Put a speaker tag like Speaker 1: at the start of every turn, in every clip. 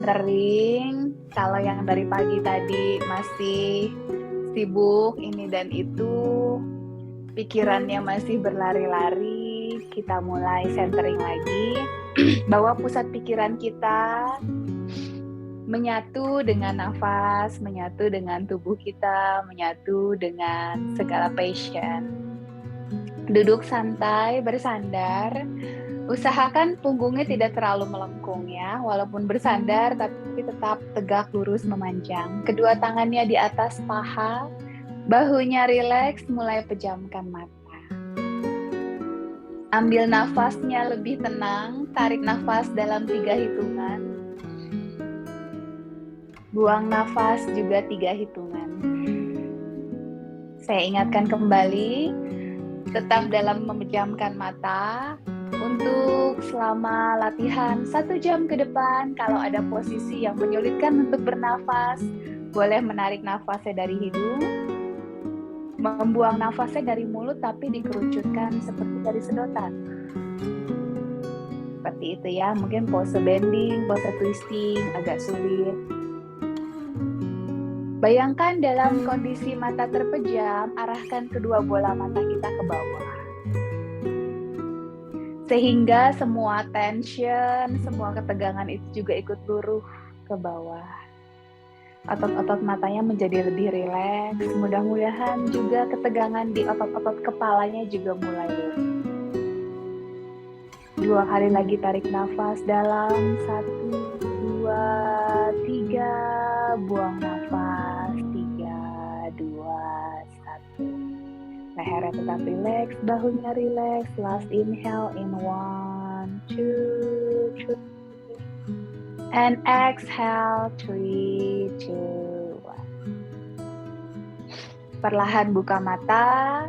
Speaker 1: Sering, kalau yang dari pagi tadi masih sibuk ini dan itu, pikirannya masih berlari-lari, kita mulai centering lagi, bawa pusat pikiran kita menyatu dengan nafas, menyatu dengan tubuh kita, menyatu dengan segala passion. Duduk santai, bersandar. Usahakan punggungnya tidak terlalu melengkung ya, walaupun bersandar tapi tetap tegak lurus memanjang. Kedua tangannya di atas paha, bahunya rileks, mulai pejamkan mata. Ambil nafasnya lebih tenang, tarik nafas dalam 3 hitungan. Buang nafas juga 3 hitungan. Saya ingatkan kembali, tetap dalam memejamkan mata. Untuk selama latihan 1 jam ke depan, kalau ada posisi yang menyulitkan untuk bernafas, boleh menarik nafasnya dari hidung, membuang nafasnya dari mulut tapi dikerucutkan seperti dari sedotan. Seperti itu ya, mungkin pose bending, pose twisting agak sulit. Bayangkan dalam kondisi mata terpejam, arahkan kedua bola mata kita ke bawah. Sehingga semua tension, semua ketegangan itu juga ikut luruh ke bawah. Otot-otot matanya menjadi lebih rileks. Mudah-mudahan juga ketegangan di otot-otot kepalanya juga mulai luruh. 2 kali lagi tarik nafas dalam. 1, 2, 3. Buang nafas. 3, 2, 1. Lehernya tetap rileks, bahunya rileks. Last inhale in 1, 2, 3. And exhale 3, 2, 1. Perlahan buka mata.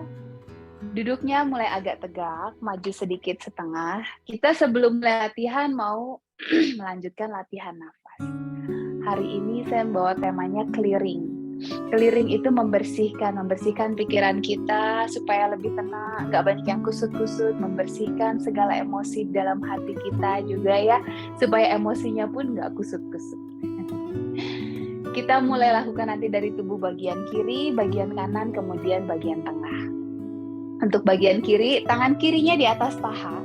Speaker 1: Duduknya mulai agak tegak, maju sedikit setengah. Kita sebelum latihan mau melanjutkan latihan nafas. Hari ini saya membawa temanya clearing. Clearing itu membersihkan pikiran kita supaya lebih tenang, gak banyak yang kusut-kusut, membersihkan segala emosi dalam hati kita juga ya, supaya emosinya pun gak kusut-kusut. Kita mulai lakukan nanti dari tubuh bagian kiri, bagian kanan, kemudian bagian tengah. Untuk bagian kiri, tangan kirinya di atas paha,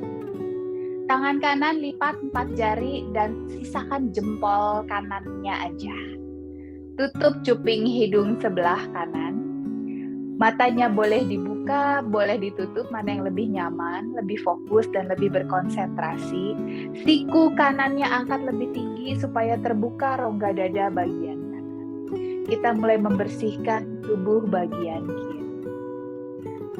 Speaker 1: tangan kanan lipat 4 jari dan sisakan jempol kanannya aja. Tutup cuping hidung sebelah kanan. Matanya boleh dibuka, boleh ditutup, mana yang lebih nyaman, lebih fokus dan lebih berkonsentrasi. Siku kanannya angkat lebih tinggi supaya terbuka rongga dada bagian kanan. Kita mulai membersihkan tubuh bagian kiri.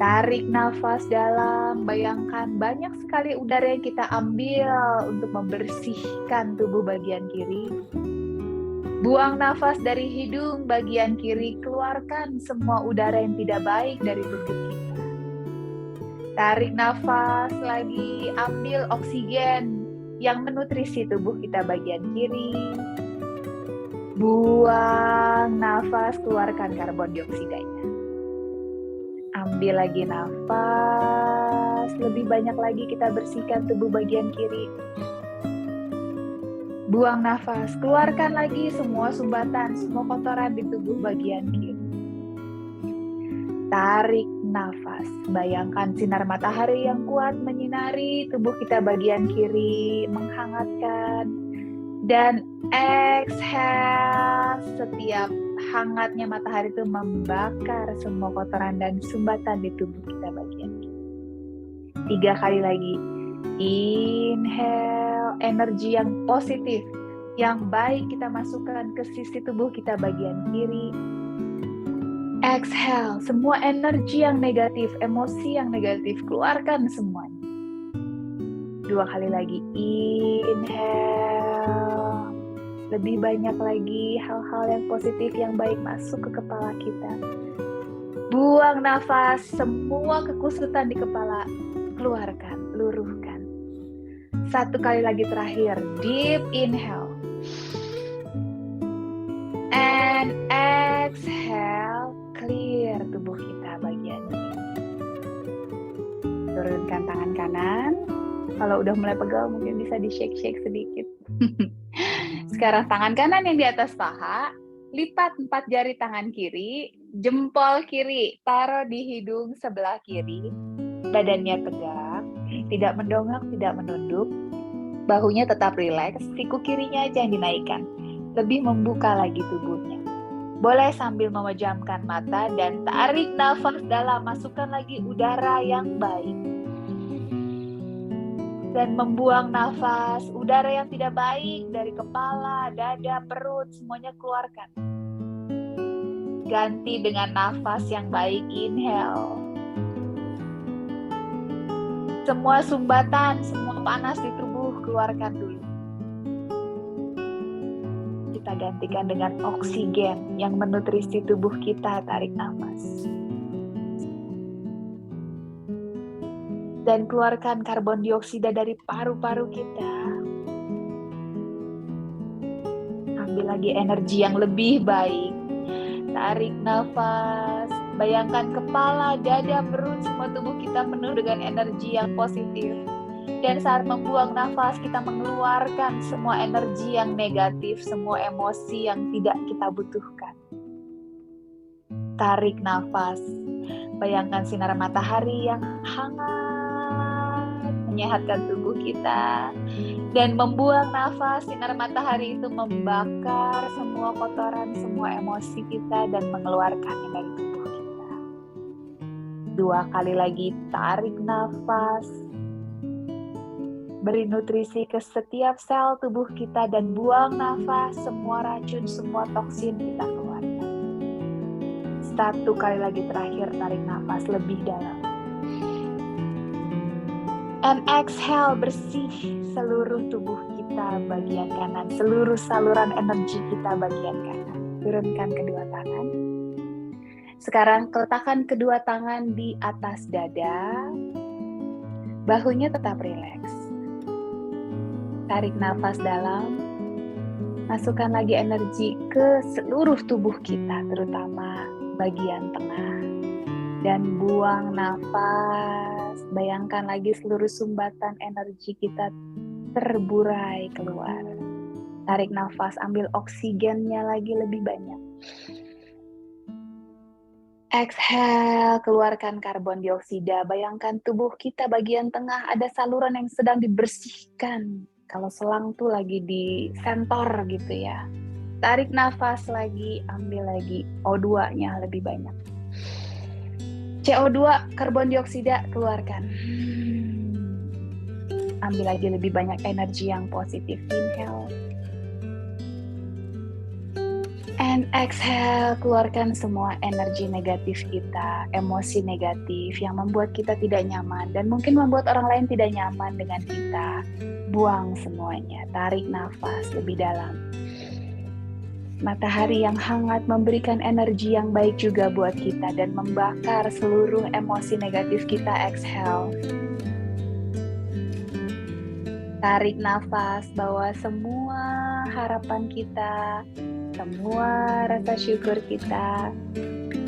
Speaker 1: Tarik nafas dalam, bayangkan banyak sekali udara yang kita ambil untuk membersihkan tubuh bagian kiri. Buang nafas dari hidung bagian kiri, keluarkan semua udara yang tidak baik dari tubuh kita. Tarik nafas lagi, ambil oksigen yang menutrisi tubuh kita bagian kiri. Buang nafas, keluarkan karbon dioksidanya. Ambil lagi nafas, lebih banyak lagi kita bersihkan tubuh bagian kiri. Buang nafas, keluarkan lagi semua sumbatan, semua kotoran di tubuh bagian kiri. Tarik nafas, bayangkan sinar matahari yang kuat menyinari tubuh kita bagian kiri, menghangatkan. Dan exhale, setiap hangatnya matahari itu membakar semua kotoran dan sumbatan di tubuh kita bagian kiri. 3 kali lagi. Inhale, energi yang positif, yang baik kita masukkan ke sisi tubuh kita bagian kiri. Exhale, semua energi yang negatif, emosi yang negatif, keluarkan semuanya. 2 kali lagi. Inhale, lebih banyak lagi hal-hal yang positif, yang baik masuk ke kepala kita. Buang nafas, semua kekusutan di kepala, keluarkan, luruhkan. 1 kali lagi terakhir, deep inhale. And exhale, clear tubuh kita bagian ini. Turunkan tangan kanan. Kalau udah mulai pegal mungkin bisa di shake-shake sedikit. Sekarang tangan kanan yang di atas paha, lipat 4 jari tangan kiri, jempol kiri taruh di hidung sebelah kiri, badannya tegak, tidak mendongak, tidak menunduk, bahunya tetap rileks, siku kirinya aja yang dinaikkan, lebih membuka lagi tubuhnya. Boleh sambil memejamkan mata dan tarik nafas dalam, masukkan lagi udara yang baik. Dan membuang nafas, udara yang tidak baik dari kepala, dada, perut, semuanya keluarkan. Ganti dengan nafas yang baik, inhale. Semua sumbatan, semua panas di tubuh, keluarkan dulu. Kita gantikan dengan oksigen yang menutrisi tubuh kita, tarik nafas. Dan keluarkan karbon dioksida dari paru-paru kita. Ambil lagi energi yang lebih baik. Tarik nafas. Bayangkan kepala, dada, perut, semua tubuh kita penuh dengan energi yang positif. Dan saat membuang nafas, kita mengeluarkan semua energi yang negatif, semua emosi yang tidak kita butuhkan. Tarik nafas. Bayangkan sinar matahari yang hangat menyehatkan tubuh kita. Dan membuang nafas, sinar matahari itu membakar semua kotoran, semua emosi kita dan mengeluarkannya dari tubuh kita. 2 kali lagi, tarik nafas. Beri nutrisi ke setiap sel tubuh kita dan buang nafas, semua racun, semua toksin kita keluarkan. 1 kali lagi terakhir, tarik nafas lebih dalam. And exhale, bersih seluruh tubuh kita bagian kanan, seluruh saluran energi kita bagian kanan. Turunkan kedua tangan. Sekarang letakkan kedua tangan di atas dada. Bahunya tetap rileks. Tarik nafas dalam. Masukkan lagi energi ke seluruh tubuh kita, terutama bagian tengah. Dan buang nafas. Bayangkan lagi seluruh sumbatan energi kita terburai keluar. Tarik nafas, ambil oksigennya lagi lebih banyak. Exhale, keluarkan karbon dioksida. Bayangkan tubuh kita bagian tengah ada saluran yang sedang dibersihkan. Kalau selang tuh lagi di sentor gitu ya. Tarik nafas lagi, ambil lagi O2-nya lebih banyak. CO2, karbon dioksida, keluarkan. Ambil lagi lebih banyak energi yang positif. Inhale. And exhale, keluarkan semua energi negatif kita, emosi negatif yang membuat kita tidak nyaman dan mungkin membuat orang lain tidak nyaman dengan kita. Buang semuanya, tarik nafas lebih dalam. Matahari yang hangat memberikan energi yang baik juga buat kita dan membakar seluruh emosi negatif kita. Exhale. Tarik nafas, bawa semua harapan kita, semua rasa syukur kita,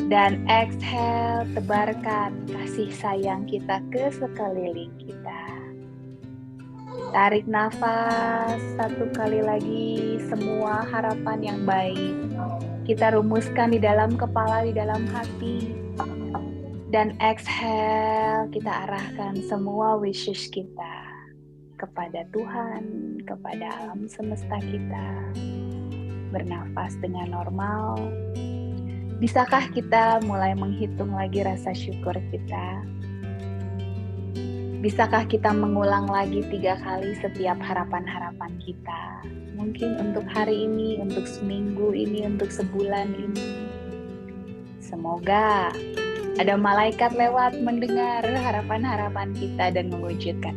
Speaker 1: dan exhale, tebarkan kasih sayang kita ke sekeliling kita. Tarik nafas 1 kali lagi, semua harapan yang baik kita rumuskan di dalam kepala, di dalam hati, dan exhale, kita arahkan semua wishes kita kepada Tuhan, kepada alam semesta kita. Bernafas dengan normal. Bisakah kita mulai menghitung lagi rasa syukur kita? Bisakah kita mengulang lagi 3 kali setiap harapan-harapan kita? Mungkin untuk hari ini, untuk seminggu ini, untuk sebulan ini. Semoga ada malaikat lewat mendengar harapan-harapan kita dan mewujudkan.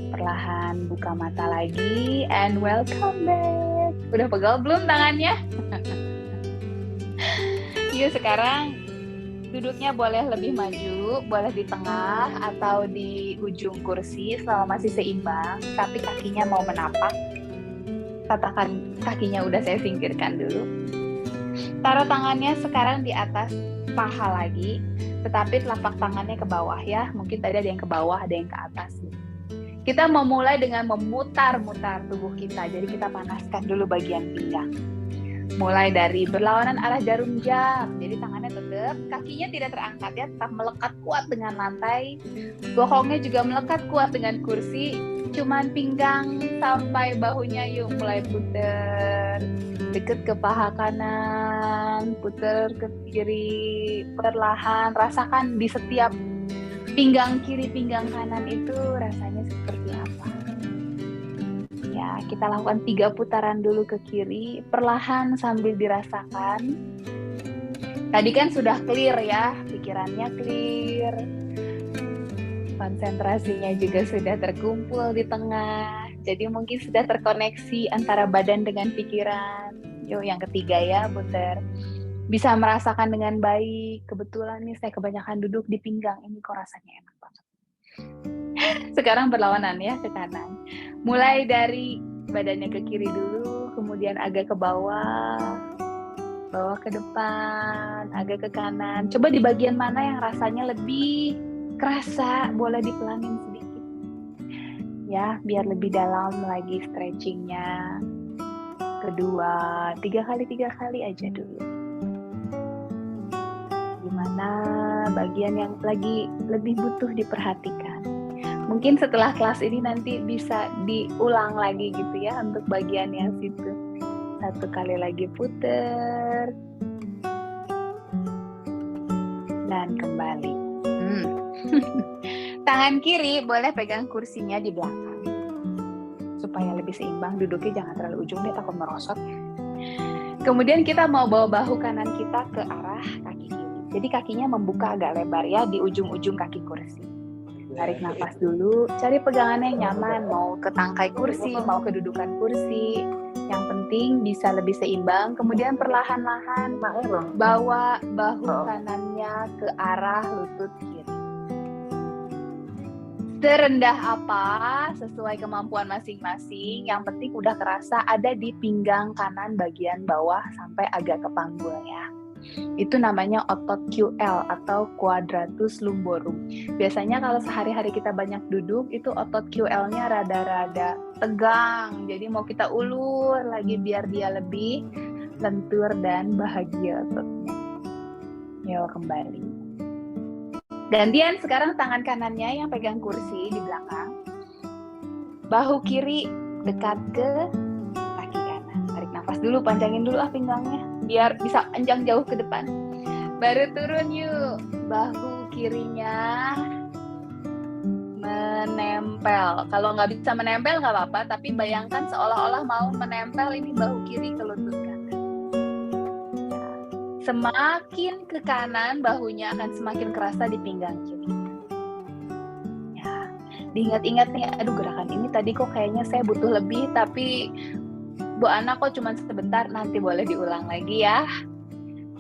Speaker 1: Perlahan buka mata lagi and welcome back. Udah pegal belum tangannya? Yuk sekarang duduknya boleh lebih maju, boleh di tengah atau di ujung kursi selama masih seimbang, tapi kakinya mau menapak. Katakan kakinya udah saya singkirkan dulu. Taruh tangannya sekarang di atas paha lagi, tetapi telapak tangannya ke bawah ya. Mungkin tadi ada yang ke bawah, ada yang ke atas. Kita mau mulai dengan memutar-mutar tubuh kita. Jadi kita panaskan dulu bagian pinggang. Mulai dari berlawanan arah jarum jam. Jadi tangannya tetap, kakinya tidak terangkat ya, tetap melekat kuat dengan lantai. Bokongnya juga melekat kuat dengan kursi. Cuman pinggang sampai bahunya yuk mulai puter. Deket ke paha kanan, puter ke kiri, perlahan. Rasakan di setiap pinggang kiri, pinggang kanan itu rasanya seperti apa. Ya, kita lakukan 3 putaran dulu ke kiri, perlahan sambil dirasakan. Tadi kan sudah clear ya, pikirannya clear. Konsentrasinya juga sudah terkumpul di tengah. Jadi mungkin sudah terkoneksi antara badan dengan pikiran. Yuk, yang ketiga ya, puter. Bisa merasakan dengan baik. Kebetulan nih saya kebanyakan duduk di pinggang. Ini kok rasanya enak banget. Sekarang berlawanan ya ke kanan. Mulai dari badannya ke kiri dulu, kemudian agak ke bawah, bawah ke depan, agak ke kanan. Coba di bagian mana yang rasanya lebih kerasa, boleh dipelanin sedikit. Ya, biar lebih dalam lagi stretchingnya. Kedua, 3 kali aja dulu. Gimana bagian yang lagi lebih butuh diperhatikan. Mungkin setelah kelas ini nanti bisa diulang lagi gitu ya untuk bagian yang situ. 1 kali lagi puter. Dan kembali. Tangan kiri boleh pegang kursinya di belakang. Supaya lebih seimbang, duduknya jangan terlalu ujung deh, takut merosot. Kemudian kita mau bawa bahu kanan kita ke arah kaki kiri. Jadi kakinya membuka agak lebar ya di ujung-ujung kaki kursi. Tarik nafas dulu, cari pegangan yang nyaman, mau ke tangkai kursi, mau kedudukan kursi. Yang penting bisa lebih seimbang, kemudian perlahan-lahan bawa bahu kanannya ke arah lutut kiri. Serendah apa, sesuai kemampuan masing-masing, yang penting udah kerasa ada di pinggang kanan bagian bawah sampai agak ke panggul ya. Itu namanya otot QL atau quadratus lumborum. Biasanya kalau sehari-hari kita banyak duduk, itu otot QL-nya rada-rada tegang. Jadi mau kita ulur lagi biar dia lebih lentur dan bahagia ototnya. Yuk kembali. Gantian sekarang tangan kanannya yang pegang kursi di belakang. Bahu kiri dekat ke kaki kanan. Tarik nafas dulu, panjangin dulu pinggangnya. Biar bisa panjang jauh ke depan. Baru turun yuk. Bahu kirinya menempel. Kalau nggak bisa menempel nggak apa-apa, tapi bayangkan seolah-olah mau menempel ini bahu kiri ke lutut kanan. Semakin ke kanan, bahunya akan semakin kerasa di pinggang kiri. Ya, diingat-ingat nih, aduh gerakan ini tadi kok kayaknya saya butuh lebih, tapi Bu Ana kok cuma sebentar, nanti boleh diulang lagi ya.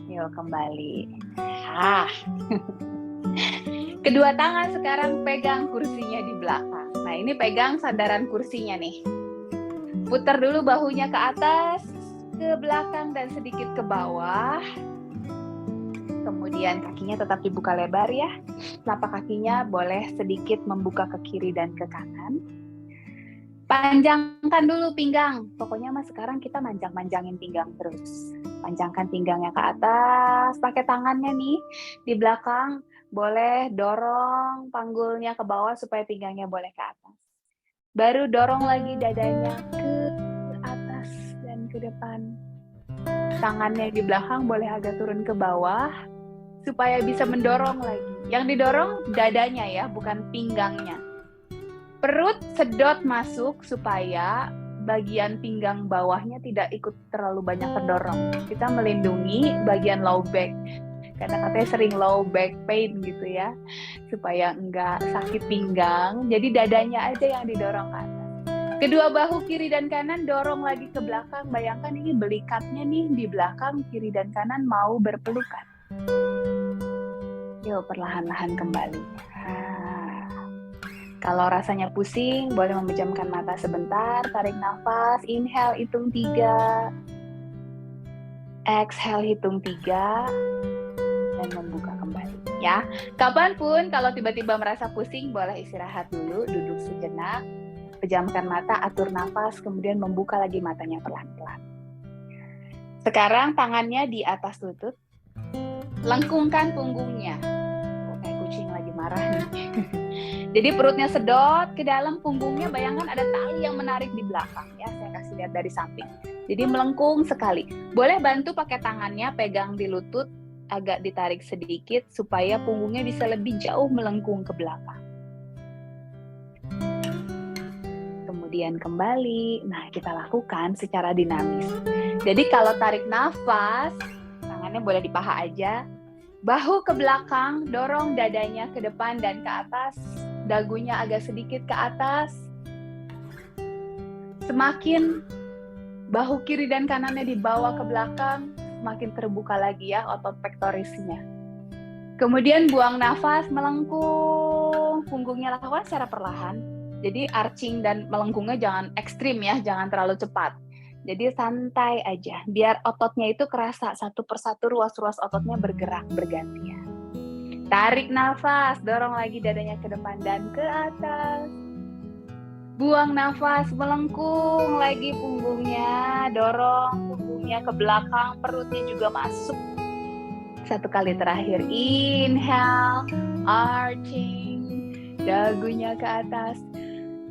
Speaker 1: Yuk kembali. Kedua tangan sekarang pegang kursinya di belakang. Nah ini pegang sandaran kursinya nih. Putar dulu bahunya ke atas, ke belakang dan sedikit ke bawah. Kemudian kakinya tetap dibuka lebar ya. Telapak kakinya boleh sedikit membuka ke kiri dan ke kanan. Panjangkan dulu pinggang. Pokoknya mas sekarang kita manjang-manjangin pinggang terus. Panjangkan pinggangnya ke atas. Pakai tangannya nih di belakang. Boleh dorong panggulnya ke bawah supaya pinggangnya boleh ke atas. Baru dorong lagi dadanya ke atas dan ke depan. Tangannya di belakang boleh agak turun ke bawah supaya bisa mendorong lagi. Yang didorong dadanya ya, bukan pinggangnya. Perut sedot masuk supaya bagian pinggang bawahnya tidak ikut terlalu banyak terdorong. Kita melindungi bagian low back. Karena katanya sering low back pain gitu ya. Supaya enggak sakit pinggang. Jadi dadanya aja yang didorong ke atas. Kedua bahu kiri dan kanan dorong lagi ke belakang. Bayangkan ini belikatnya nih di belakang, kiri dan kanan mau berpelukan. Yuk perlahan-lahan kembali. Kalau rasanya pusing, boleh memejamkan mata sebentar, tarik nafas, inhale hitung 3, exhale hitung 3, dan membuka kembali. Ya, kapanpun kalau tiba-tiba merasa pusing, boleh istirahat dulu, duduk sejenak, pejamkan mata, atur nafas, kemudian membuka lagi matanya pelan-pelan. Sekarang tangannya di atas lutut, lengkungkan punggungnya. Kayak kucing lagi marah nih. Jadi perutnya sedot ke dalam, punggungnya bayangkan ada tali yang menarik di belakang. Ya, saya kasih lihat dari samping. Jadi melengkung sekali. Boleh bantu pakai tangannya, pegang di lutut, agak ditarik sedikit supaya punggungnya bisa lebih jauh melengkung ke belakang. Kemudian kembali. Nah, kita lakukan secara dinamis. Jadi kalau tarik nafas, tangannya boleh di paha aja. Bahu ke belakang, dorong dadanya ke depan dan ke atas. Dagunya agak sedikit ke atas. Semakin bahu kiri dan kanannya dibawa ke belakang, semakin terbuka lagi ya otot pektorisnya. Kemudian buang nafas, melengkung. Punggungnya lakukan secara perlahan. Jadi arching dan melengkungnya jangan ekstrim ya, jangan terlalu cepat. Jadi santai aja, biar ototnya itu kerasa satu persatu ruas-ruas ototnya bergerak bergantian. Tarik nafas, dorong lagi dadanya ke depan dan ke atas. Buang nafas, melengkung lagi punggungnya, dorong punggungnya ke belakang, perutnya juga masuk. Satu kali terakhir, inhale, arching, dagunya ke atas.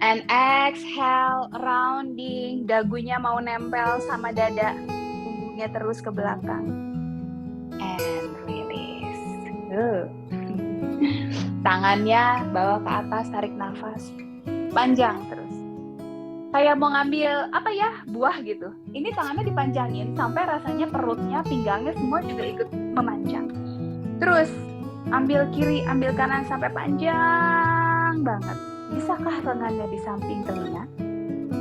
Speaker 1: And exhale, rounding, dagunya mau nempel sama dada, punggungnya terus ke belakang. And release. Tangannya bawa ke atas, tarik nafas. Panjang terus. Kayak mau ngambil buah gitu. Ini tangannya dipanjangin sampai rasanya perutnya, pinggangnya semua juga ikut memanjang. Terus ambil kiri, ambil kanan sampai panjang banget. Bisakah tangannya di samping telinga?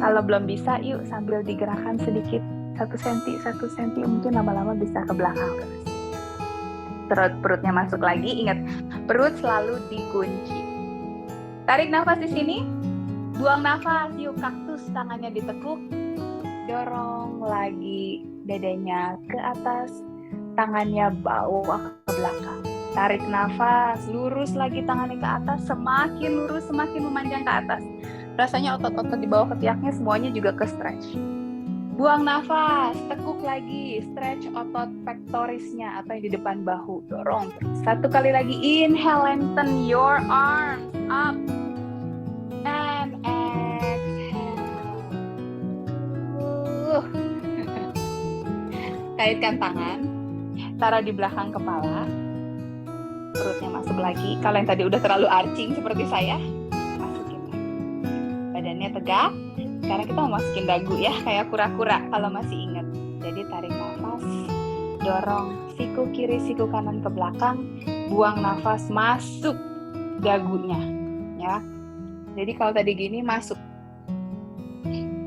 Speaker 1: Kalau belum bisa, yuk sambil digerakkan sedikit 1 cm, mungkin lama-lama bisa ke belakang terus. Perutnya masuk lagi. Ingat, perut selalu dikunci. Tarik nafas di sini. Buang nafas, yuk kaktus, tangannya ditekuk, dorong lagi dadanya ke atas, tangannya bawa ke belakang. Tarik nafas, lurus lagi tangannya ke atas, semakin lurus, semakin memanjang ke atas. Rasanya otot-otot di bawah ketiaknya semuanya juga ke stretch. Buang nafas, tekuk lagi, stretch otot pektorisnya atau yang di depan bahu, dorong. Satu kali lagi, inhale, lengthen your arms up. And exhale. Kaitkan tangan, taruh di belakang kepala, perutnya masuk lagi. Kalau yang tadi udah terlalu arching seperti saya, masukin lagi. Badannya tegak. Sekarang kita mau masukin dagu ya, kayak kura-kura kalau masih ingat. Jadi tarik nafas, dorong siku kiri, siku kanan ke belakang, buang nafas, masuk dagunya, ya. Jadi kalau tadi gini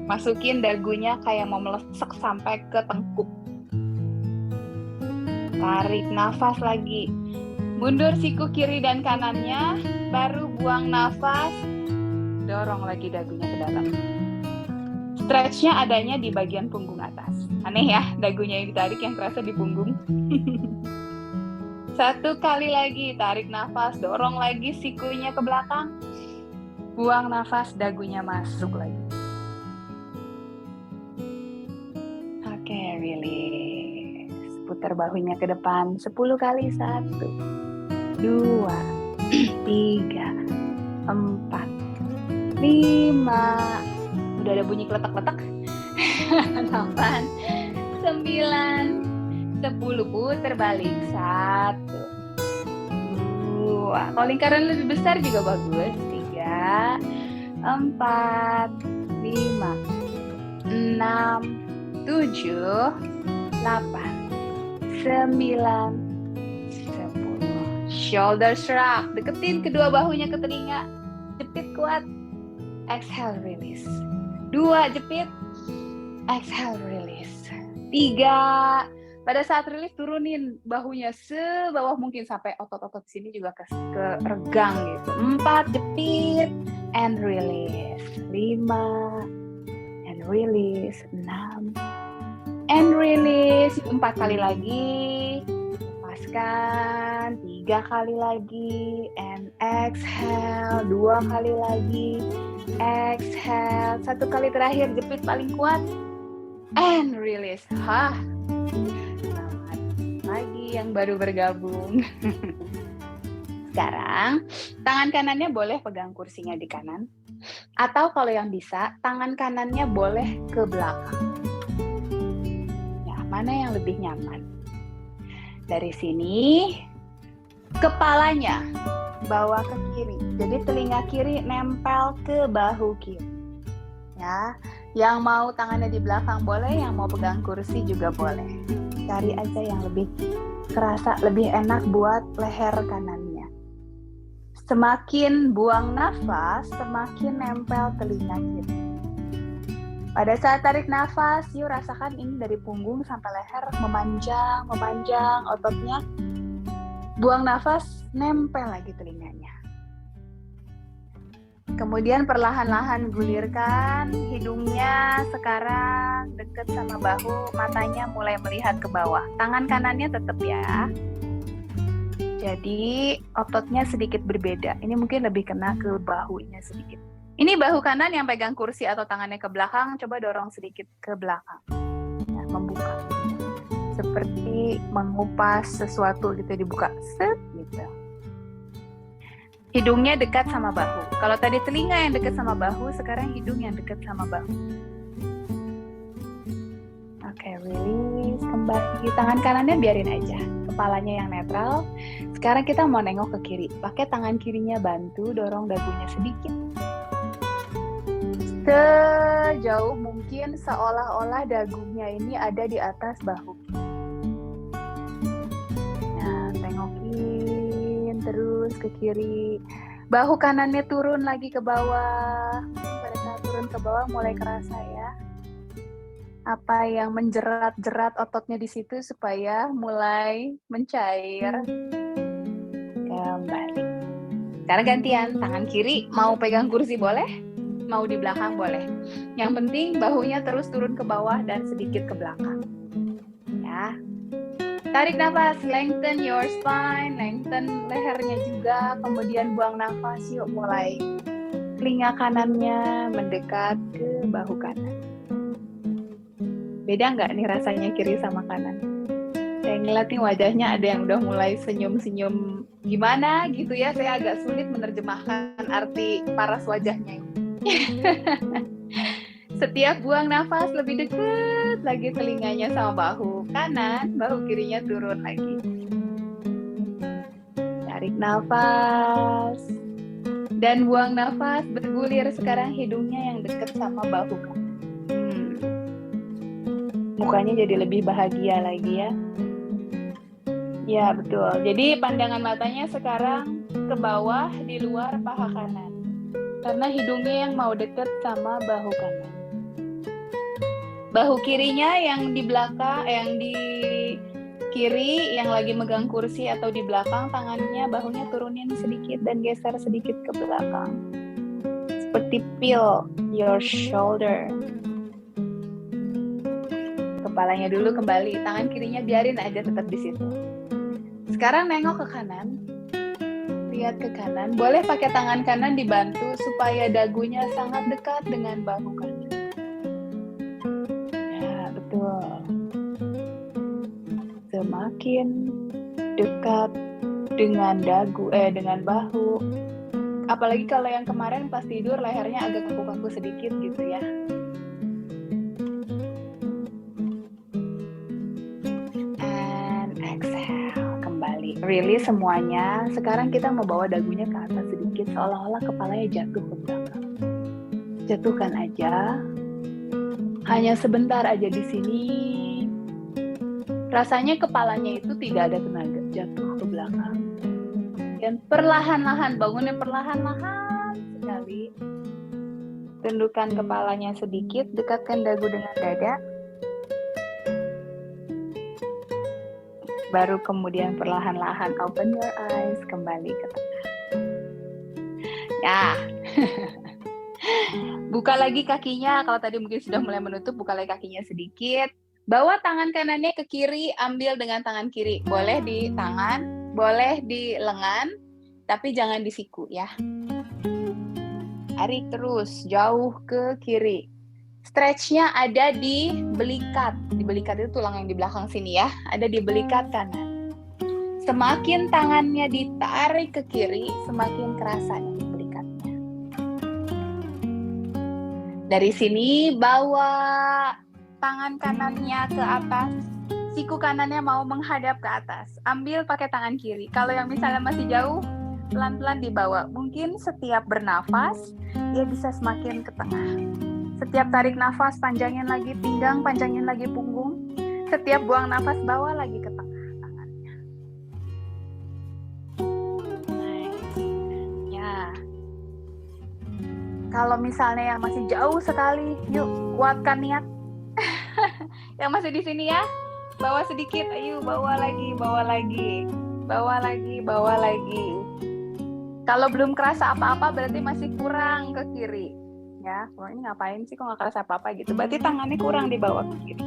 Speaker 1: masukin dagunya kayak mau melesek sampai ke tengkuk. Tarik nafas lagi. Mundur siku kiri dan kanannya, baru buang nafas. Dorong lagi dagunya ke dalam. Stretch-nya adanya di bagian punggung atas. Aneh ya, dagunya yang ditarik yang terasa di punggung. Satu kali lagi, tarik nafas, dorong lagi sikunya ke belakang. Buang nafas, dagunya masuk lagi. Oke, release. Putar bahunya ke depan 10 kali. 1, 2, 3, 4, 5. Udah ada bunyi kletak-kletak. 8, 9, 10. Putar balik. 1, 2. Kalau lingkaran lebih besar juga bagus. 3, 4, 5, 6, 7, 8, 9, 10. Shoulder shrug. Deketin kedua bahunya ke telinga. Jepit kuat. Exhale, release. 2, jepit. Exhale, release. 3. Pada saat rilis, turunin bahunya sebawah mungkin sampai otot-otot sini juga ke regang gitu. 4, jepit and release. 5 and release. 6 and release. 4 kali lagi. Lepaskan. Hembuskan 3 kali lagi. And exhale 2 kali lagi. Exhale 1 kali terakhir, jepit paling kuat. And release. Selamat pagi yang baru bergabung. Sekarang, tangan kanannya boleh pegang kursinya di kanan. Atau kalau yang bisa, tangan kanannya boleh ke belakang. Ya, mana yang lebih nyaman? Dari sini, kepalanya bawa ke kiri. Jadi telinga kiri nempel ke bahu kiri. Ya, yang mau tangannya di belakang boleh, yang mau pegang kursi juga boleh. Cari aja yang lebih kerasa, lebih enak buat leher kanannya. Semakin buang nafas, semakin nempel telinga kiri. Pada saat tarik nafas, yuk rasakan ini dari punggung sampai leher memanjang ototnya. Buang nafas, nempel lagi telinganya. Kemudian perlahan-lahan gulirkan hidungnya sekarang dekat sama bahu, matanya mulai melihat ke bawah. Tangan kanannya tetap ya. Jadi ototnya sedikit berbeda. Ini mungkin lebih kena ke bahunya sedikit. Ini bahu kanan yang pegang kursi atau tangannya ke belakang, coba dorong sedikit ke belakang. Ya, membuka. Seperti mengupas sesuatu gitu, dibuka. Set gitu. Hidungnya dekat sama bahu. Kalau tadi telinga yang dekat sama bahu, sekarang hidung yang dekat sama bahu. Oke, release. Kembali. Tangan kanannya biarin aja. Kepalanya yang netral. Sekarang kita mau nengok ke kiri. Pakai tangan kirinya bantu dorong dagunya sedikit. Sejauh mungkin seolah-olah dagunya ini ada di atas bahu. Nah, tengokin terus ke kiri. Bahu kanannya turun lagi ke bawah. Pada saat turun ke bawah mulai kerasa ya. Apa yang menjerat-jerat ototnya di situ supaya mulai mencair. Kembali. Sekarang gantian, tangan kiri mau pegang kursi boleh, mau di belakang boleh. Yang penting bahunya terus turun ke bawah dan sedikit ke belakang. Ya. Tarik nafas, lengthen your spine, lengthen lehernya juga, kemudian buang nafas, yuk mulai. Telinga kanannya mendekat ke bahu kanan. Beda nggak nih rasanya kiri sama kanan? Saya ngeliat nih wajahnya ada yang udah mulai senyum-senyum gimana gitu ya. Saya agak sulit menerjemahkan arti paras wajahnya. Setiap buang nafas lebih dekat lagi telinganya sama bahu kanan, bahu kirinya turun lagi. Tarik nafas dan buang nafas, bergulir sekarang hidungnya yang dekat sama bahu kanan. Mukanya jadi lebih bahagia lagi ya. Ya betul. Jadi pandangan matanya sekarang ke bawah di luar paha kanan. Karena hidungnya yang mau deket sama bahu kanan. Bahu kirinya yang di belakang, yang di kiri yang lagi megang kursi atau di belakang, tangannya bahunya turunin sedikit dan geser sedikit ke belakang. Seperti peel your shoulder. Kepalanya dulu kembali, tangan kirinya biarin aja tetap di situ. Sekarang nengok ke kanan, lihat ke kanan. Boleh pakai tangan kanan dibantu supaya dagunya sangat dekat dengan bahu kanan. Ya betul. Semakin dekat dengan dengan bahu. Apalagi kalau yang kemarin pas tidur lehernya agak kaku-kaku sedikit gitu ya. Release semuanya. Sekarang kita mau bawa dagunya ke atas sedikit, seolah-olah kepalanya jatuh ke belakang. Jatuhkan aja. Hanya sebentar aja di sini. Rasanya kepalanya itu tidak ada tenaga, jatuh ke belakang. Dan perlahan-lahan, bangunnya perlahan-lahan sekali. Tundukkan kepalanya sedikit, dekatkan dagu dengan dada. Baru kemudian perlahan-lahan open your eyes, kembali ke tengah. Ya. Buka lagi kakinya, kalau tadi mungkin sudah mulai menutup, buka lagi kakinya sedikit. Bawa tangan kanannya ke kiri, ambil dengan tangan kiri. Boleh di tangan, boleh di lengan, tapi jangan di siku ya. Tarik terus, jauh ke kiri. Stretch-nya ada di belikat. Di belikat itu tulang yang di belakang sini ya. Ada di belikat kanan. Semakin tangannya ditarik ke kiri, semakin kerasa nih belikatnya. Dari sini bawa tangan kanannya ke atas. Siku kanannya mau menghadap ke atas. Ambil pakai tangan kiri. Kalau yang misalnya masih jauh, pelan-pelan dibawa. Mungkin setiap bernafas, dia bisa semakin ke tengah. Setiap tarik nafas, panjangin lagi pinggang, panjangin lagi punggung. Setiap buang nafas, bawa lagi ke tengah tangannya. Nice. Ya. Kalau misalnya yang masih jauh sekali, yuk kuatkan niat. Yang masih di sini ya, bawa sedikit, ayo bawa lagi, bawa lagi, bawa lagi, bawa lagi. Kalau belum kerasa apa-apa, berarti masih kurang ke kiri. Ya, oh ini ngapain sih kok nggak kerasa apa-apa gitu? Berarti tangannya kurang dibawa ke kiri.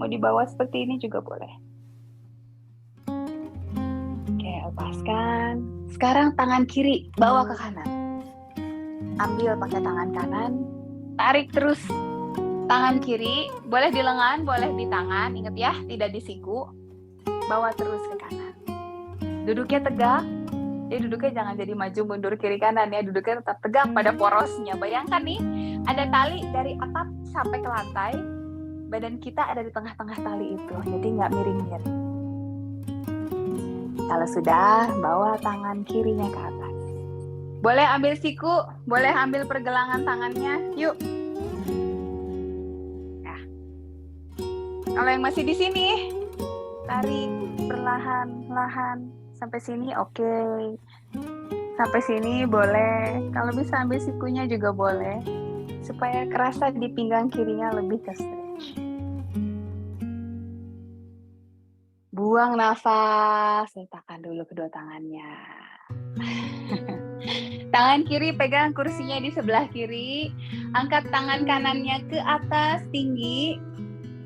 Speaker 1: Mau dibawa seperti ini juga boleh. Oke, lepaskan. Sekarang tangan kiri bawa ke kanan. Ambil pakai tangan kanan, tarik terus tangan kiri, boleh di lengan, boleh di tangan, ingat ya, tidak di siku. Bawa terus ke kanan. Duduknya tegak. Jadi duduknya jangan jadi maju mundur kiri kanan ya, duduknya tetap tegak pada porosnya. Bayangkan nih, ada tali dari atap sampai ke lantai, badan kita ada di tengah-tengah tali itu, jadi nggak miring-miring. Kalau sudah, bawa tangan kirinya ke atas. Boleh ambil siku, boleh ambil pergelangan tangannya, yuk. Nah, kalau yang masih di sini, tarik perlahan-lahan. Sampai sini oke. Sampai sini boleh. Kalau bisa ambil sikunya juga boleh. Supaya kerasa di pinggang kirinya lebih ke stretch. Buang nafas. Letakkan dulu kedua tangannya. Tangan kiri pegang kursinya di sebelah kiri. Angkat tangan kanannya ke atas tinggi.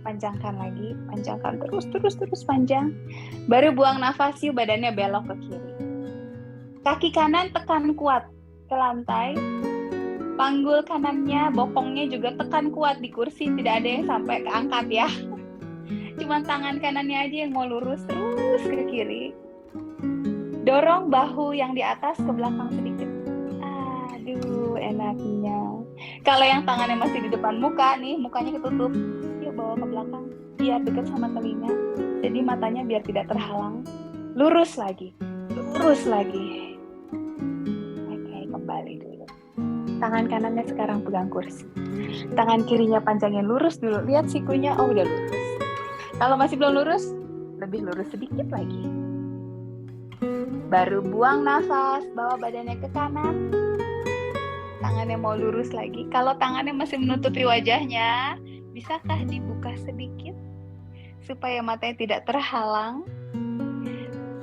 Speaker 1: Panjangkan lagi, panjangkan terus panjang. Baru buang nafas, yuk badannya belok ke kiri. Kaki kanan tekan kuat ke lantai. Panggul kanannya, bokongnya juga tekan kuat di kursi, tidak ada yang sampai keangkat ya. Cuma tangan kanannya aja yang mau lurus terus ke kiri. Dorong bahu yang di atas ke belakang sedikit. Aduh, enaknya. Kalau yang tangannya masih di depan muka nih, mukanya ketutup. Bawa ke belakang biar dekat sama telinga, jadi matanya biar tidak terhalang. Lurus lagi. Oke, kembali dulu. Tangan kanannya sekarang pegang kursi, tangan kirinya panjangin lurus dulu. Lihat sikunya, oh udah lurus. Kalau masih belum lurus, lebih lurus sedikit lagi. Baru buang nafas, bawa badannya ke kanan. Tangannya mau lurus lagi. Kalau tangannya masih menutupi wajahnya, bisakah dibuka sedikit supaya matanya tidak terhalang?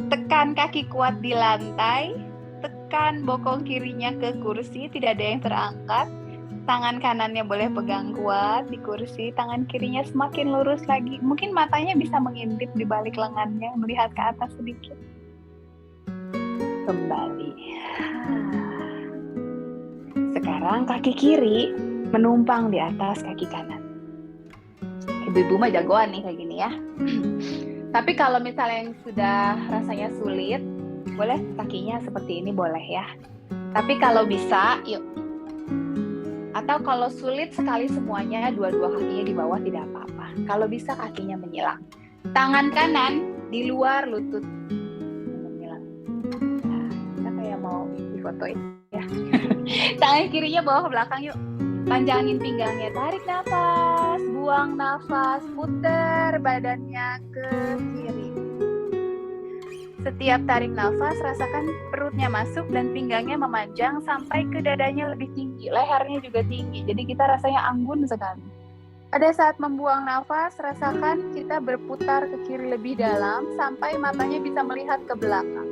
Speaker 1: Tekan kaki kuat di lantai, tekan bokong kirinya ke kursi, tidak ada yang terangkat. Tangan kanannya boleh pegang kuat di kursi, tangan kirinya semakin lurus lagi. Mungkin matanya bisa mengintip di balik lengannya, melihat ke atas sedikit. Kembali. Sekarang kaki kiri menumpang di atas kaki kanan. Ibu-ibu mah jagoan nih kayak gini ya. Tapi kalau misalnya yang sudah rasanya sulit, boleh kakinya seperti ini boleh ya. Tapi kalau bisa, yuk. Atau kalau sulit sekali semuanya, dua-dua kakinya di bawah tidak apa-apa. Kalau bisa kakinya menyilang. Tangan kanan di luar lutut menyilang. Nah, kita kayak mau difotoin ya. Tangan kirinya bawa ke belakang yuk. Panjangin pinggangnya, tarik nafas, buang nafas, puter badannya ke kiri. Setiap tarik nafas, rasakan perutnya masuk dan pinggangnya memanjang sampai ke dadanya lebih tinggi, lehernya juga tinggi. Jadi kita rasanya anggun sekali. Pada saat membuang nafas, rasakan kita berputar ke kiri lebih dalam sampai matanya bisa melihat ke belakang.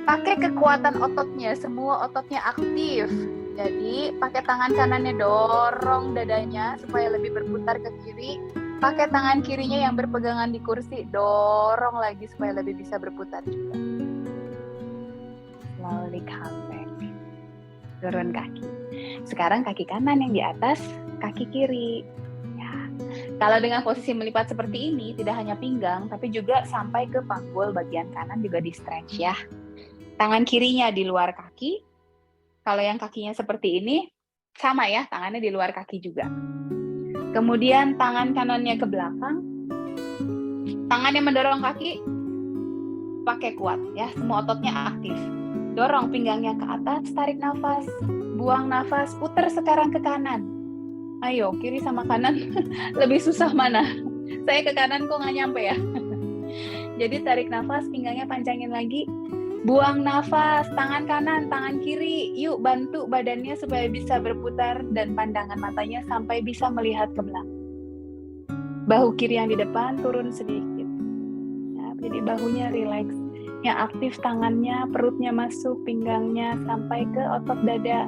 Speaker 1: Pakai kekuatan ototnya, semua ototnya aktif. Jadi pakai tangan kanannya dorong dadanya supaya lebih berputar ke kiri. Pakai tangan kirinya yang berpegangan di kursi, dorong lagi supaya lebih bisa berputar juga. Slowly come back. Turun kaki. Sekarang kaki kanan yang di atas kaki kiri. Ya. Kalau dengan posisi melipat seperti ini, tidak hanya pinggang, tapi juga sampai ke panggul bagian kanan juga di stretch ya. Tangan kirinya di luar kaki. Kalau yang kakinya seperti ini, sama ya, tangannya di luar kaki juga. Kemudian tangan kanannya ke belakang, tangan yang mendorong kaki pakai kuat ya, semua ototnya aktif. Dorong pinggangnya ke atas, tarik nafas, buang nafas, putar sekarang ke kanan. Ayo, kiri sama kanan lebih susah mana? Saya ke kanan kok nggak nyampe ya. Jadi tarik nafas, pinggangnya panjangin lagi, buang nafas, tangan kanan, tangan kiri, yuk bantu badannya supaya bisa berputar dan pandangan matanya sampai bisa melihat ke belakang. Bahu kiri yang di depan turun sedikit. Ya, jadi bahunya relax. Yang aktif tangannya, perutnya masuk, pinggangnya sampai ke otot dada.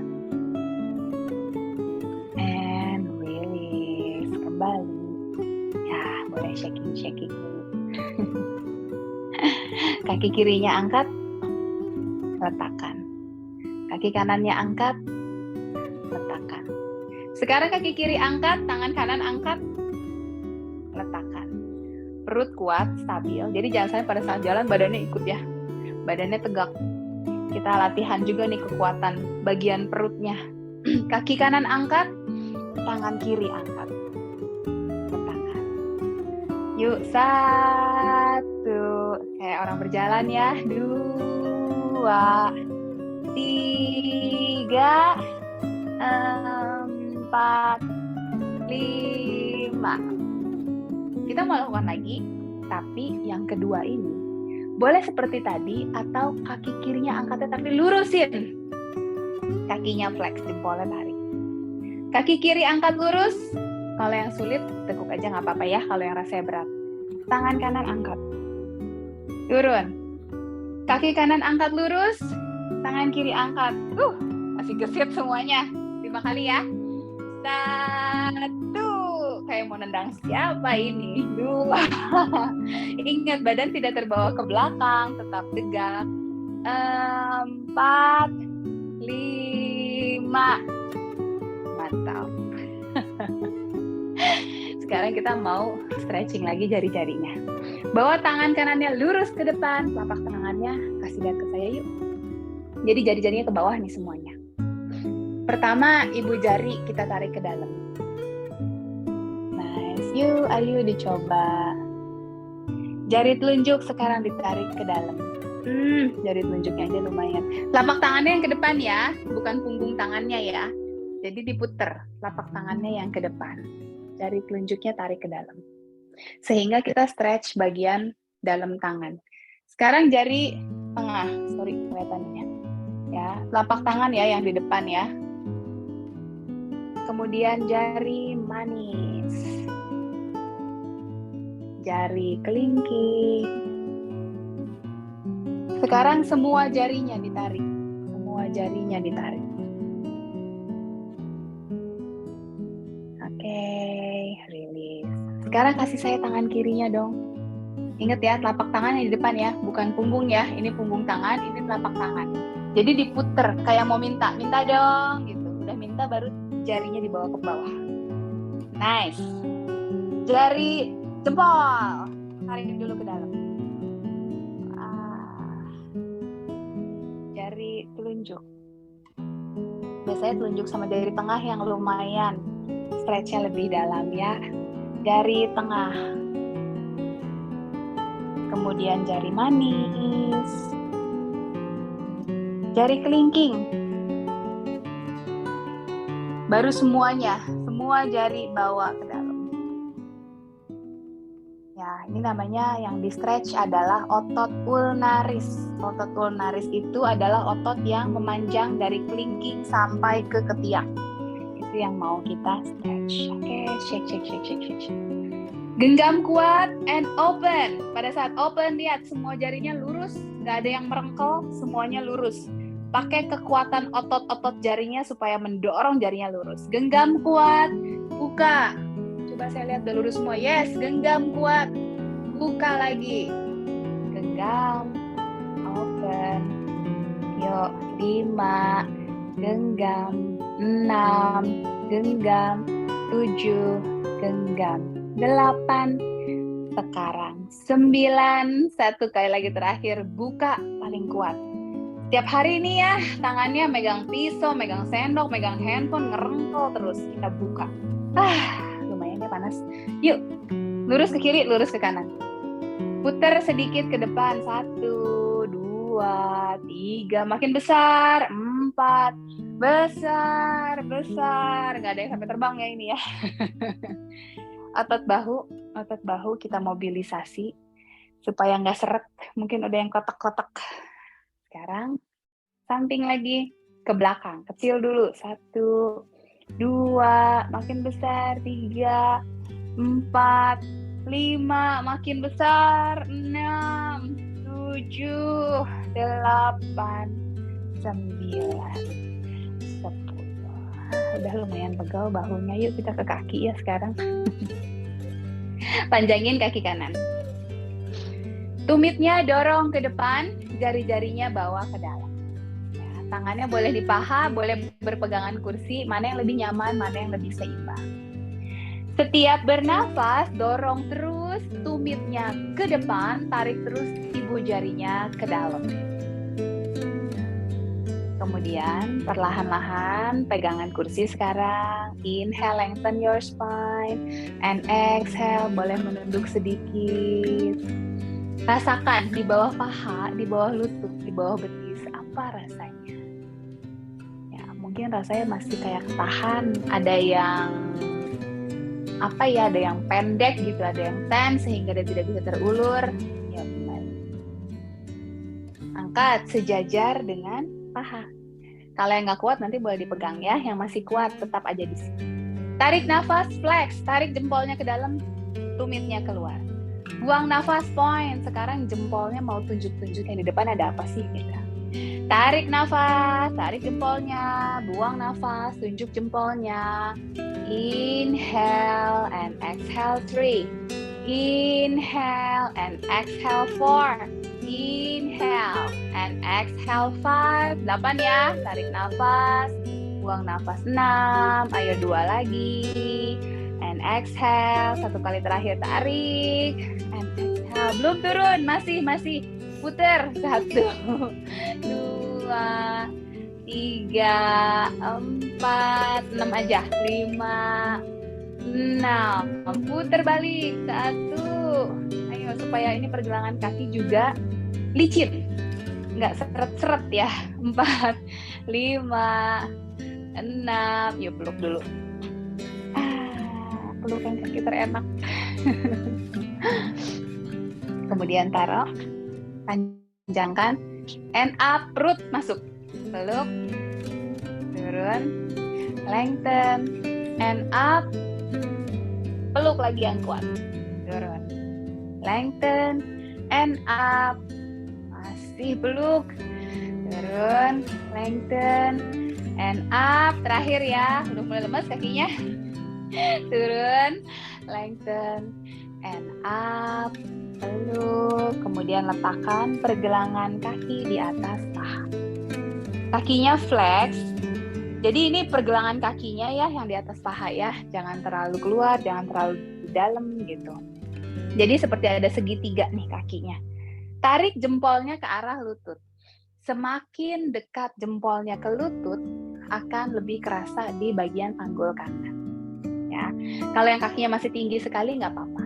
Speaker 1: And release, kembali. Ya, boleh shaking-shaking. Kaki kirinya angkat, letakkan. Kaki kanannya angkat, letakkan. Sekarang kaki kiri angkat, tangan kanan angkat, letakkan. Perut kuat, stabil. Jadi jangan sampai pada saat jalan badannya ikut ya. Badannya tegak. Kita latihan juga nih kekuatan bagian perutnya. Kaki kanan angkat, tangan kiri angkat. Letakkan. Yuk, 1. Kayak orang berjalan ya. 2, 3, 4, 5. Kita mau lakukan lagi, tapi yang kedua ini boleh seperti tadi atau kaki kirinya angkat tapi lurusin. Kakinya flex, jempolnya tarik. Kaki kiri angkat lurus. Kalau yang sulit, teguk aja nggak apa-apa ya kalau yang rasanya berat. Tangan kanan angkat. Turun. Kaki kanan angkat lurus, tangan kiri angkat. Masih gesit semuanya. 5 kali ya. 1. Kayak mau nendang siapa ini? 2. Ingat, badan tidak terbawa ke belakang, tetap tegak. 4, 5. Mantap. Sekarang kita mau stretching lagi jari-jarinya. Bawa tangan kanannya lurus ke depan, telapak tangannya kasih lihat ke saya yuk. Jadi jari-jarinya ke bawah nih semuanya. Pertama, ibu jari kita tarik ke dalam. Nice, yuk ayo dicoba. Jari telunjuk sekarang ditarik ke dalam. Jari telunjuknya aja lumayan. Telapak tangannya yang ke depan ya, bukan punggung tangannya ya. Jadi diputer, telapak tangannya yang ke depan. Jari telunjuknya tarik ke dalam. Sehingga kita stretch bagian dalam tangan. Sekarang jari tengah, kelihatannya. Ya, telapak tangan ya yang di depan ya. Kemudian jari manis. Jari kelingking. Sekarang semua jarinya ditarik. Semua jarinya ditarik. Oke, release. Sekarang kasih saya tangan kirinya dong. Ingat ya, telapak tangan yang di depan ya, bukan punggung ya. Ini punggung tangan, ini telapak tangan. Jadi diputer, kayak mau minta dong gitu. Udah minta baru jarinya dibawa ke bawah. Nice. Jari jempol, tarik dulu ke dalam. Jari telunjuk. Biasanya telunjuk sama jari tengah yang lumayan stretch-nya lebih dalam ya. Jari tengah. Kemudian jari manis. Jari kelingking. Baru semuanya, semua jari bawa ke dalam. Ya, ini namanya yang di stretch adalah otot ulnaris. Otot ulnaris itu adalah otot yang memanjang dari kelingking sampai ke ketiak. Itu yang mau kita stretch. Oke, shake. Genggam kuat and open. Pada saat open, lihat semua jarinya lurus, nggak ada yang merengkel, semuanya lurus. Pakai kekuatan otot-otot jarinya supaya mendorong jarinya lurus. Genggam kuat, buka. Coba saya lihat udah lurus semua. Yes, genggam kuat. Buka lagi. Genggam. Open. Yuk, 5. Genggam. 6. Genggam. 7. Genggam. 8. Sekarang 9. Satu kali lagi terakhir. Buka paling kuat. Tiap hari ini ya, tangannya megang pisau, megang sendok, megang handphone, ngerengkol terus. Kita buka. Lumayan ya panas. Yuk, lurus ke kiri, lurus ke kanan. Putar sedikit ke depan. 1, 2, 3. Makin besar. 4. Besar. Nggak ada yang sampai terbang ya ini ya. Otot bahu kita mobilisasi supaya nggak seret. Mungkin ada yang kotak-kotak. Sekarang samping lagi, ke belakang, kecil dulu. 1, 2, makin besar. 3, 4, 5, makin besar. 6, 7, 8, 9, 10. Udah lumayan pegal bahunya. Yuk kita ke kaki ya sekarang. Panjangin kaki kanan. Tumitnya dorong ke depan, jari-jarinya bawa ke dalam. Ya, tangannya boleh di paha, boleh berpegangan kursi, mana yang lebih nyaman, mana yang lebih seimbang. Setiap bernafas, dorong terus tumitnya ke depan, tarik terus ibu jarinya ke dalam. Kemudian perlahan-lahan pegangan kursi sekarang. Inhale, lengthen your spine. And exhale, boleh menunduk sedikit. Rasakan di bawah paha, di bawah lutut, di bawah betis, apa rasanya? Ya, mungkin rasanya masih kayak ketahan, ada yang ada yang pendek gitu, ada yang tense sehingga dia tidak bisa terulur. Ya, baik. Angkat sejajar dengan paha. Kalau yang nggak kuat nanti boleh dipegang ya, yang masih kuat tetap aja di sini. Tarik nafas, flex, tarik jempolnya ke dalam, tumitnya keluar. Buang nafas, point. Sekarang jempolnya mau tunjuk-tunjuk yang di depan ada apa sih gitu. Tarik nafas, tarik jempolnya, buang nafas, tunjuk jempolnya. Inhale and exhale 3. Inhale and exhale 4. Inhale and exhale 5. 8 ya. Tarik nafas, buang nafas 6. Ayo 2 lagi. And exhale, 1 kali terakhir tarik. And exhale, belum turun, masih. Puter, 1, 2, 3, 4, 6 aja, 5, 6. Puter balik, 1. Ayo supaya ini pergelangan kaki juga licin, nggak seret-seret ya. 4, 5, 6. Yuk peluk dulu. Pelukan kaki terenak. Kemudian taruh, panjangkan, and up, perut masuk, peluk, turun, lengthen, and up, peluk lagi yang kuat, turun, lengthen, and up, masih peluk, turun, lengthen, and up, terakhir ya, udah mulai lemas kakinya. Turun, lengthen, and up, peluk, kemudian letakkan pergelangan kaki di atas paha. Kakinya flex, jadi ini pergelangan kakinya ya yang di atas paha ya, jangan terlalu keluar, jangan terlalu di dalam gitu. Jadi seperti ada segitiga nih kakinya. Tarik jempolnya ke arah lutut. Semakin dekat jempolnya ke lutut, akan lebih kerasa di bagian panggul kanan. Ya, kalau yang kakinya masih tinggi sekali nggak apa-apa.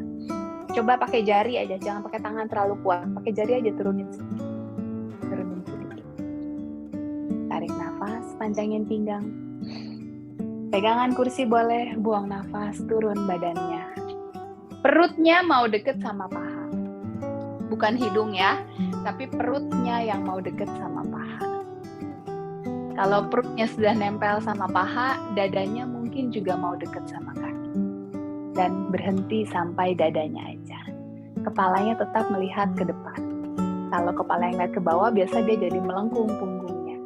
Speaker 1: Coba pakai jari aja, jangan pakai tangan terlalu kuat. Pakai jari aja, turunin sedikit. Tarik nafas, panjangin pinggang. Pegangan kursi boleh, buang nafas, turun badannya. Perutnya mau deket sama paha. Bukan hidung ya, tapi perutnya yang mau deket sama paha. Kalau perutnya sudah nempel sama paha, dadanya mungkin juga mau deket sama kaki. Dan berhenti sampai dadanya aja. Kepalanya tetap melihat ke depan. Kalau kepala yang lihat ke bawah, biasa dia jadi melengkung punggungnya.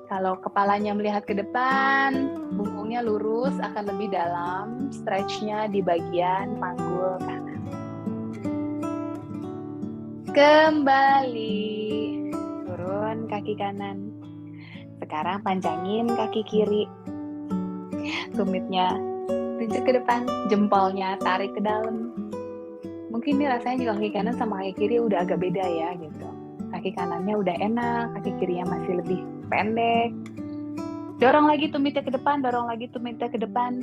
Speaker 1: Kalau kepalanya melihat ke depan, punggungnya lurus akan lebih dalam, stretch-nya di bagian panggul kanan. Kembali, turun kaki kanan. Sekarang panjangin kaki kiri. Tumitnya tunjuk ke depan, jempolnya tarik ke dalam. Mungkin ini rasanya juga kaki kanan sama kaki kiri udah agak beda ya gitu. Kaki kanannya udah enak, kaki kirinya masih lebih pendek. Dorong lagi tumitnya ke depan, dorong lagi tumitnya ke depan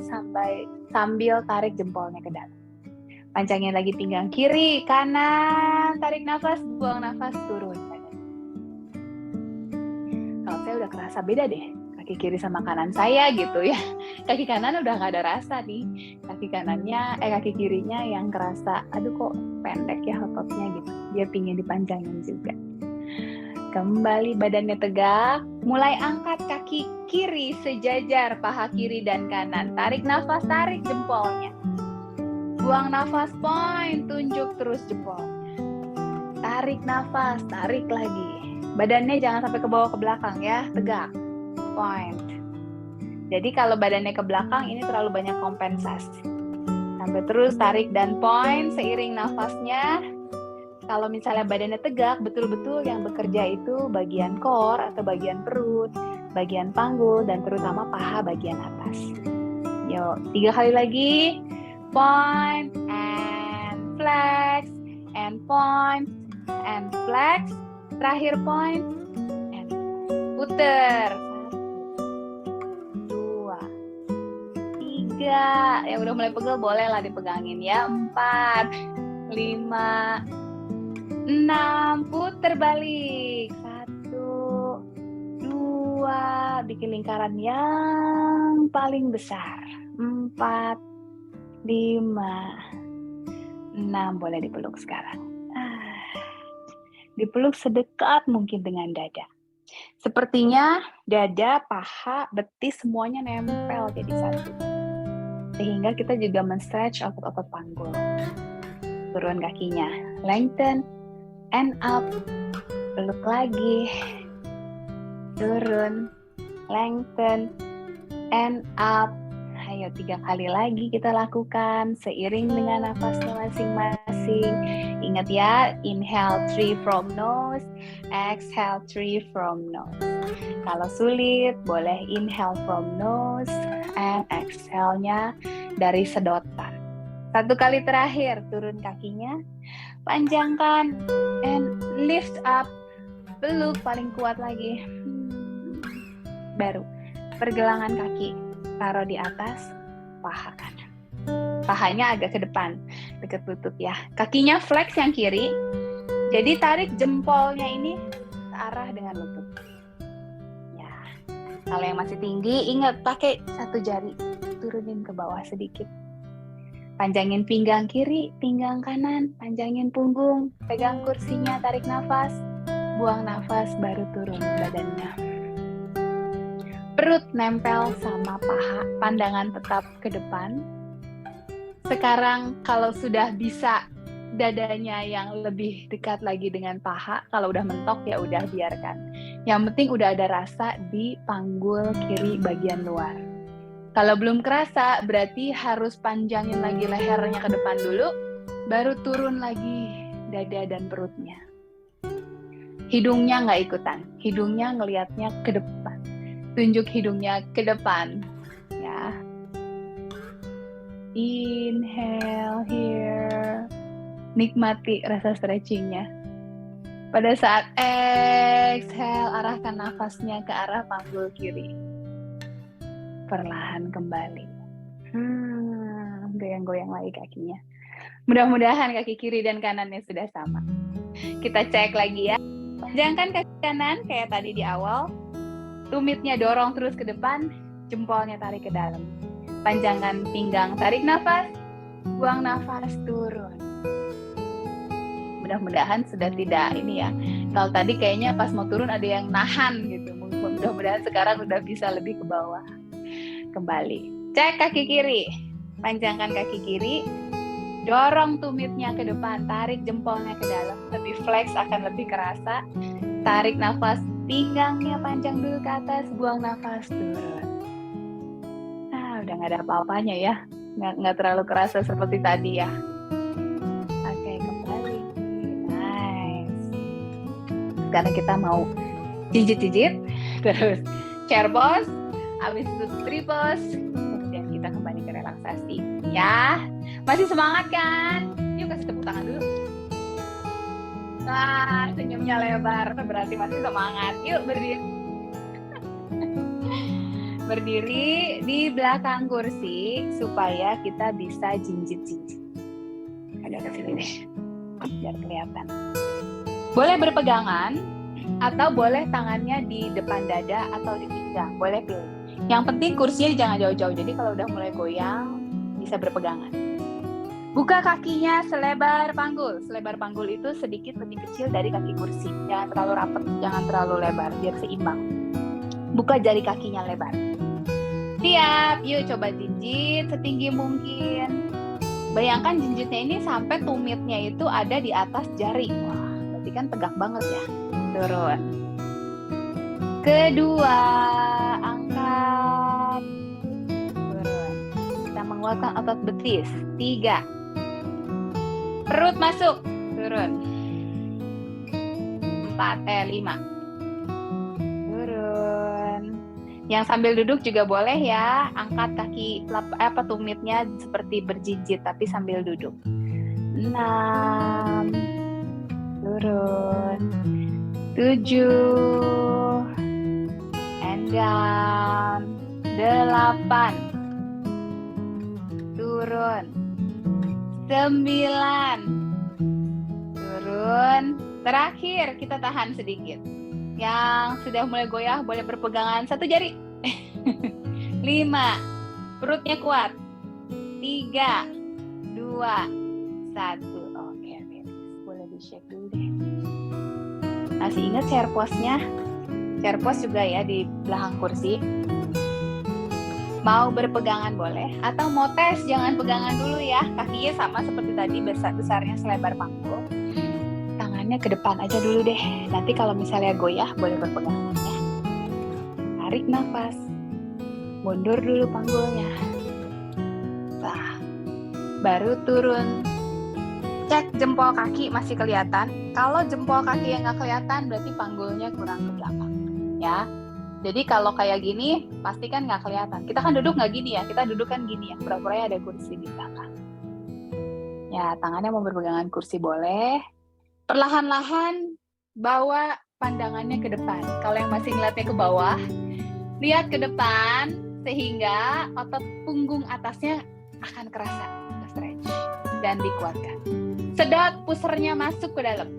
Speaker 1: sambil tarik jempolnya ke dalam. Panjangin lagi pinggang kiri, kanan, tarik nafas, buang nafas, turun. Kalau saya udah kerasa beda deh, kaki kiri sama kanan saya gitu ya. Kaki kanan udah gak ada rasa nih, kaki kirinya yang kerasa, aduh kok pendek ya ototnya gitu. Dia pingin dipanjangin juga. Kembali badannya tegak, mulai angkat kaki kiri sejajar paha kiri dan kanan. Tarik nafas, tarik jempolnya. Buang nafas, point, tunjuk terus jempolnya. Tarik nafas, tarik lagi. Badannya jangan sampai ke bawah ke belakang ya, tegak. Point. Jadi kalau badannya ke belakang ini terlalu banyak kompensasi. Sampai terus tarik dan point seiring nafasnya. Kalau misalnya badannya tegak, betul-betul yang bekerja itu bagian core atau bagian perut, bagian panggul, dan terutama paha bagian atas. Yuk, 3 kali lagi. Point and flex, and point and flex. Terakhir point and puter. 1, 2, 3. Yang udah mulai pegel boleh lah dipegangin ya. 4, 5, 6, puter balik. 1, 2, bikin lingkaran yang paling besar. 4, 5, 6, boleh dipeluk sekarang. Dipeluk sedekat mungkin dengan dada. Sepertinya dada, paha, betis semuanya nempel jadi satu. Sehingga kita juga men-stretch otot-otot panggul. Turun kakinya, lengthen and up. Peluk lagi. Turun, lengthen and up. Ayo 3 kali lagi kita lakukan seiring dengan nafasnya masing-masing. Ingat ya, inhale 3 from nose, exhale 3 from nose. Kalau sulit, boleh inhale from nose and exhale-nya dari sedotan. 1 kali terakhir, turun kakinya, panjangkan and lift up. Peluk paling kuat lagi. Baru pergelangan kaki taruh di atas paha kanan. Pahanya agak ke depan, dekat lutut ya. Kakinya flex yang kiri. Jadi tarik jempolnya ini searah dengan lutut. Ya. Kalau yang masih tinggi, ingat pakai 1 jari. Turunin ke bawah sedikit. Panjangin pinggang kiri, pinggang kanan, panjangin punggung, pegang kursinya, tarik nafas, buang nafas, baru turun badannya. Perut nempel sama paha, pandangan tetap ke depan. Sekarang kalau sudah bisa dadanya yang lebih dekat lagi dengan paha, kalau udah mentok ya udah biarkan. Yang penting udah ada rasa di panggul kiri bagian luar. Kalau belum kerasa, berarti harus panjangin lagi lehernya ke depan dulu, baru turun lagi dada dan perutnya. Hidungnya nggak ikutan, hidungnya ngelihatnya ke depan. Tunjuk hidungnya ke depan, ya. Inhale here. Nikmati rasa stretchingnya. Pada saat exhale, arahkan nafasnya ke arah panggul kiri. Perlahan kembali. Goyang-goyang lagi kakinya. Mudah-mudahan kaki kiri dan kanannya sudah sama. Kita cek lagi ya. Panjangkan kaki kanan kayak tadi di awal. Tumitnya dorong terus ke depan, jempolnya tarik ke dalam. Panjangkan pinggang, tarik nafas, buang nafas, turun. Mudah-mudahan sudah tidak ini ya. Kalau tadi kayaknya pas mau turun ada yang nahan gitu. Mudah-mudahan sekarang udah bisa lebih ke bawah. Kembali. Cek kaki kiri. Panjangkan kaki kiri. Dorong tumitnya ke depan, tarik jempolnya ke dalam. Lebih flex akan lebih kerasa. Tarik nafas, Pinggangnya panjang dulu ke atas, buang nafas, turun. Nah, udah nggak ada apa-apanya ya. Nggak terlalu kerasa seperti tadi ya. Oke, kembali. Nice. Sekarang kita mau jijit-jijit, terus chair pose, habis itu tree pose, kemudian kita kembali ke relaksasi. Ya, masih semangat kan? Yuk kasih tepuk tangan dulu. Nah, senyumnya lebar, berarti masih semangat. Yuk berdiri. Berdiri di belakang kursi supaya kita bisa jinjit-jinjit. Ada sini deh, biar kelihatan. Boleh berpegangan atau boleh tangannya di depan dada atau di pinggang, boleh pilih. Yang penting kursinya jangan jauh-jauh. Jadi kalau udah mulai goyang bisa berpegangan. Buka kakinya selebar panggul. Selebar panggul itu sedikit lebih kecil dari kaki kursi. Jangan terlalu rapat, jangan terlalu lebar, biar seimbang. Buka jari kakinya lebar. Siap, yuk coba jinjit setinggi mungkin. Bayangkan jinjitnya ini sampai tumitnya itu ada di atas jari. Wah, berarti kan tegak banget ya. Turun. Kedua, angkat. Turun. Kita menguatkan otot betis. 3. Perut masuk, turun. 5. Turun. Yang sambil duduk juga boleh ya, angkat kaki tumitnya seperti berjinjit tapi sambil duduk. 6. Turun. 7. And down. 8. Turun. 9. Turun. Terakhir kita tahan sedikit. Yang sudah mulai goyah boleh berpegangan 1 jari. 5. Perutnya kuat. 3, 2, 1. Oke, boleh di-shake dulu deh. Masih ingat chair pose-nya? Chair pose juga ya di belakang kursi. Mau berpegangan boleh, atau mau tes jangan pegangan dulu ya. Kakinya sama seperti tadi, besarnya selebar panggul. Tangannya ke depan aja dulu deh. Nanti kalau misalnya goyah boleh berpegangan ya. Tarik nafas. Mundur dulu panggulnya. Nah, baru turun. Cek jempol kaki masih kelihatan. Kalau jempol kaki yang nggak kelihatan berarti panggulnya kurang ke belakang ya. Jadi kalau kayak gini, pasti kan nggak kelihatan. Kita kan duduk nggak gini ya, kita duduk kan gini ya, pura-puranya ada kursi di belakang. Ya, tangannya mau berpegangan kursi boleh. Perlahan-lahan bawa pandangannya ke depan. Kalau yang masih ngeliatnya ke bawah, lihat ke depan, sehingga otot punggung atasnya akan kerasa, stretch, dan dikuatkan. Sedot pusernya masuk ke dalam.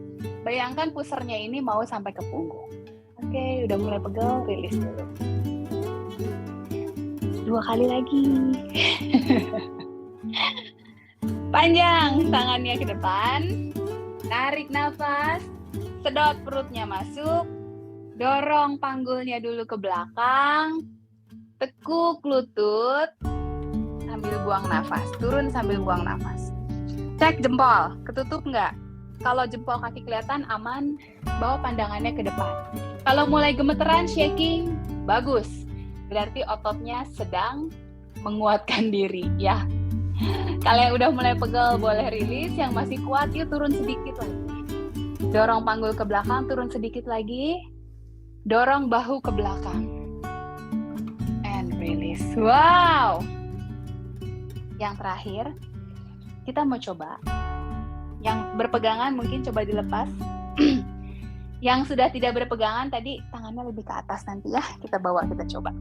Speaker 1: Bayangkan pusernya ini mau sampai ke punggung. Oke, udah mulai pegel, rilis dulu. 2 kali lagi. Panjang tangannya ke depan. Tarik nafas. Sedot perutnya masuk. Dorong panggulnya dulu ke belakang. Tekuk lutut. Sambil buang nafas. Turun sambil buang nafas. Cek jempol, ketutup nggak? Kalau jempol kaki kelihatan aman, bawa pandangannya ke depan. Kalau mulai gemeteran, shaking, bagus. Berarti ototnya sedang menguatkan diri, ya. Kalau yang udah mulai pegel, boleh rilis. Yang masih kuat, yuk turun sedikit lagi. Dorong panggul ke belakang, turun sedikit lagi. Dorong bahu ke belakang. And release. Wow! Yang terakhir, kita mau coba. Yang berpegangan mungkin coba dilepas. Yang sudah tidak berpegangan tadi tangannya lebih ke atas nanti ya. Kita bawa, kita coba.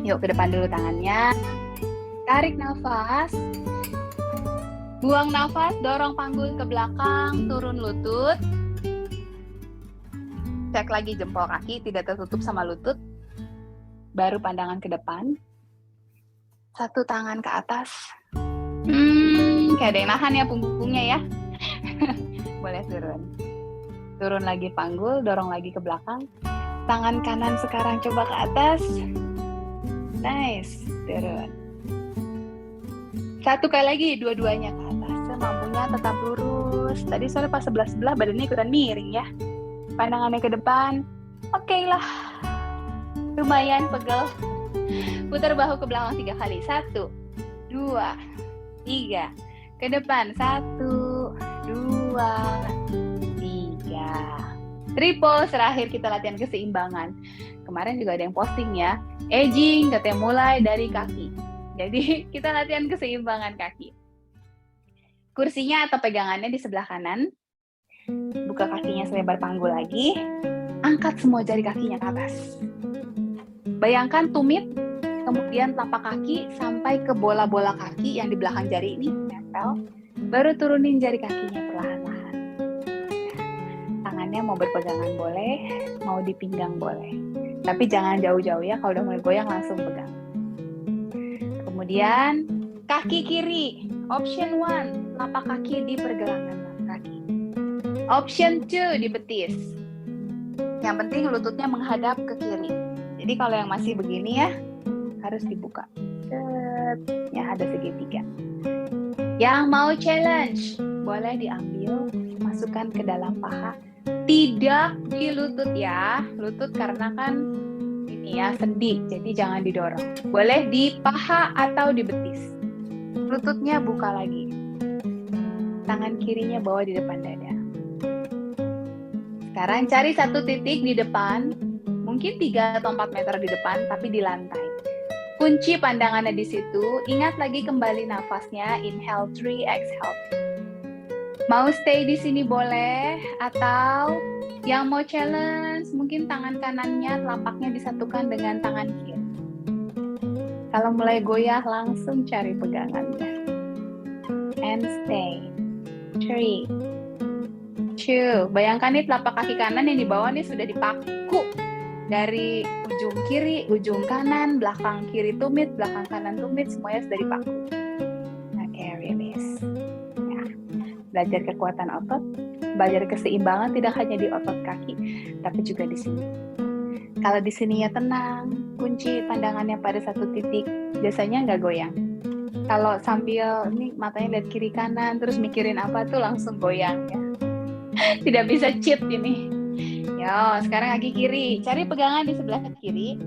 Speaker 1: Yuk ke depan dulu tangannya. Tarik nafas. Buang nafas, dorong panggul ke belakang, turun lutut. Cek lagi jempol kaki tidak tertutup sama lutut. Baru pandangan ke depan. 1 tangan ke atas. Kayak ada yang nahan ya punggungnya ya. Boleh turun. Turun lagi panggul, dorong lagi ke belakang. Tangan kanan sekarang coba ke atas. Nice, turun. 1 kali lagi, dua-duanya ke atas. Semampunya tetap lurus. Tadi soalnya pas sebelah-sebelah badannya ikutan miring ya. Pandangannya ke depan. Oke lah, lumayan pegel. Putar bahu ke belakang 3 kali. 1, 2, 3. Ke depan. 1, 2, 3. Triple. Terakhir kita latihan keseimbangan. Kemarin juga ada yang posting ya. Edging katanya mulai dari kaki. Jadi kita latihan keseimbangan kaki. Kursinya atau pegangannya di sebelah kanan. Buka kakinya selebar panggul lagi. Angkat semua jari kakinya ke atas. Bayangkan tumit, kemudian telapak kaki sampai ke bola-bola kaki yang di belakang jari ini nempel. Baru turunin jari kakinya perlahan-lahan. Tangannya mau berpegangan boleh, mau di pinggang boleh. Tapi jangan jauh-jauh ya, kalau udah mulai goyang langsung pegang. Kemudian kaki kiri, option 1, telapak kaki di pergelangan kaki. Option 2, di betis. Yang penting lututnya menghadap ke kiri. Jadi kalau yang masih begini ya, harus dibuka. Ya, ada segitiga. Yang mau challenge, boleh diambil, masukkan ke dalam paha. Tidak di lutut ya. Lutut karena kan ini ya, sendi, jadi jangan didorong. Boleh di paha atau di betis. Lututnya buka lagi. Tangan kirinya bawa di depan dada. Sekarang cari satu titik di depan, mungkin 3 atau 4 meter di depan, tapi di lantai. Kunci pandangannya di situ. Ingat lagi kembali nafasnya. Inhale 3, exhale 3. Mau stay di sini boleh, atau yang mau challenge, mungkin tangan kanannya, telapaknya disatukan dengan tangan kiri. Kalau mulai goyah, langsung cari pegangannya. And stay. 3, 2. Bayangkan nih telapak kaki kanan yang di bawah nih sudah dipaku. Dari ujung kiri, ujung kanan, belakang kiri tumit, belakang kanan tumit, semuanya sudah dipaku. Oke, release. Ya. Belajar kekuatan otot, belajar keseimbangan tidak hanya di otot kaki, tapi juga di sini. Kalau di sininya tenang, kunci pandangannya pada satu titik, biasanya nggak goyang. Kalau sambil nih matanya lihat kiri kanan, terus mikirin apa tuh langsung goyang ya. Tidak bisa cheat ini. Yo, sekarang kaki kiri. Cari pegangan di sebelah kiri.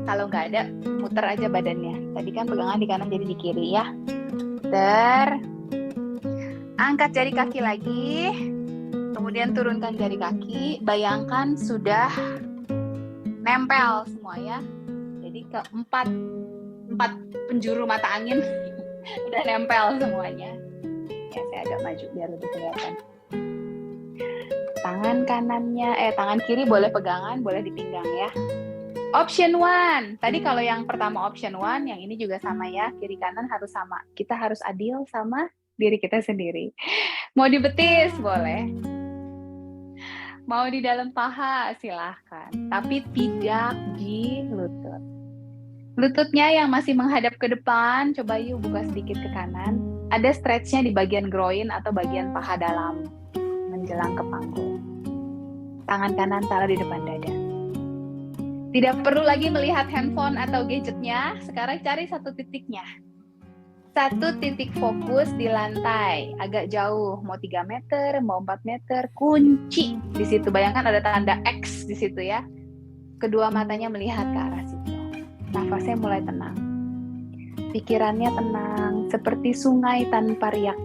Speaker 1: Kalau nggak ada, muter aja badannya. Tadi kan pegangan di kanan, jadi di kiri ya. Angkat jari kaki lagi. Kemudian turunkan jari kaki. Bayangkan sudah nempel semua ya. Jadi ke 4 penjuru mata angin udah nempel semuanya. Ya, saya agak maju biar lebih kelihatan. Tangan kiri boleh pegangan, boleh di pinggang ya. Option 1. Tadi kalau yang pertama option 1, yang ini juga sama ya. Kiri kanan harus sama. Kita harus adil sama diri kita sendiri. Mau di betis boleh. Mau di dalam paha silahkan. Tapi tidak di lutut. Lututnya yang masih menghadap ke depan, coba yuk buka sedikit ke kanan. Ada stretchnya di bagian groin atau bagian paha dalam. Menjelang ke panggul. Tangan kanan taruh di depan dada. Tidak perlu lagi melihat handphone atau gadgetnya. Sekarang cari satu titiknya. Satu titik fokus di lantai. Agak jauh. Mau 3 meter, mau 4 meter. Kunci di situ. Bayangkan ada tanda X di situ ya. Kedua matanya melihat ke arah situ. Nafasnya mulai tenang. Pikirannya tenang. Seperti sungai tanpa riak.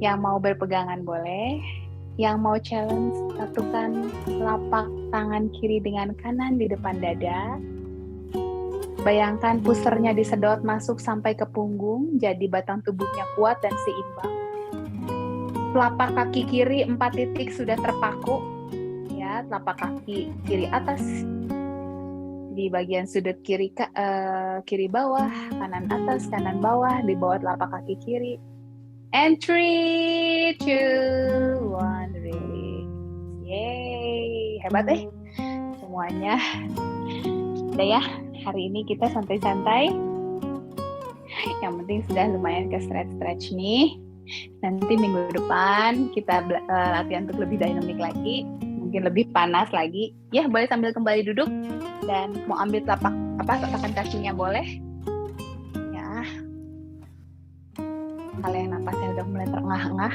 Speaker 1: Yang mau berpegangan boleh. Yang mau challenge, satukan telapak tangan kiri dengan kanan di depan dada. Bayangkan pusernya disedot masuk sampai ke punggung, jadi batang tubuhnya kuat dan seimbang. Telapak kaki kiri 4 titik sudah terpaku. Ya, telapak kaki kiri atas. Di bagian sudut kiri bawah, kanan atas, kanan bawah, di bawah telapak kaki kiri. And 3, 2, 1, release. Yeay, hebat semuanya. Udah ya, hari ini kita santai-santai. Yang penting sudah lumayan ke stretch nih. Nanti minggu depan kita latihan untuk lebih dinamik lagi, mungkin lebih panas lagi. Ya, boleh sambil kembali duduk dan mau ambil tatakan kakinya boleh. Kalau yang napasnya udah mulai terengah-engah,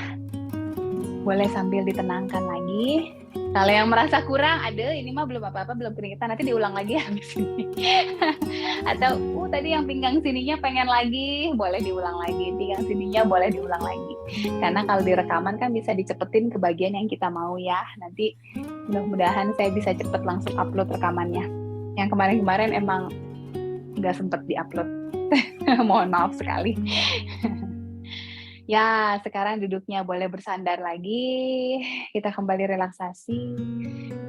Speaker 1: boleh sambil ditenangkan lagi. Kalau yang merasa kurang, ada ini mah belum apa-apa, belum keringetan, nanti diulang lagi habis ini. Atau tadi yang pinggang sininya pengen lagi, boleh diulang lagi. Pinggang sininya boleh diulang lagi. Karena kalau di rekaman kan bisa dicepetin ke bagian yang kita mau ya. Nanti mudah-mudahan saya bisa cepet langsung upload rekamannya. Yang kemarin-kemarin emang nggak sempet diupload. Mohon maaf sekali. Ya, sekarang duduknya boleh bersandar lagi. Kita kembali relaksasi.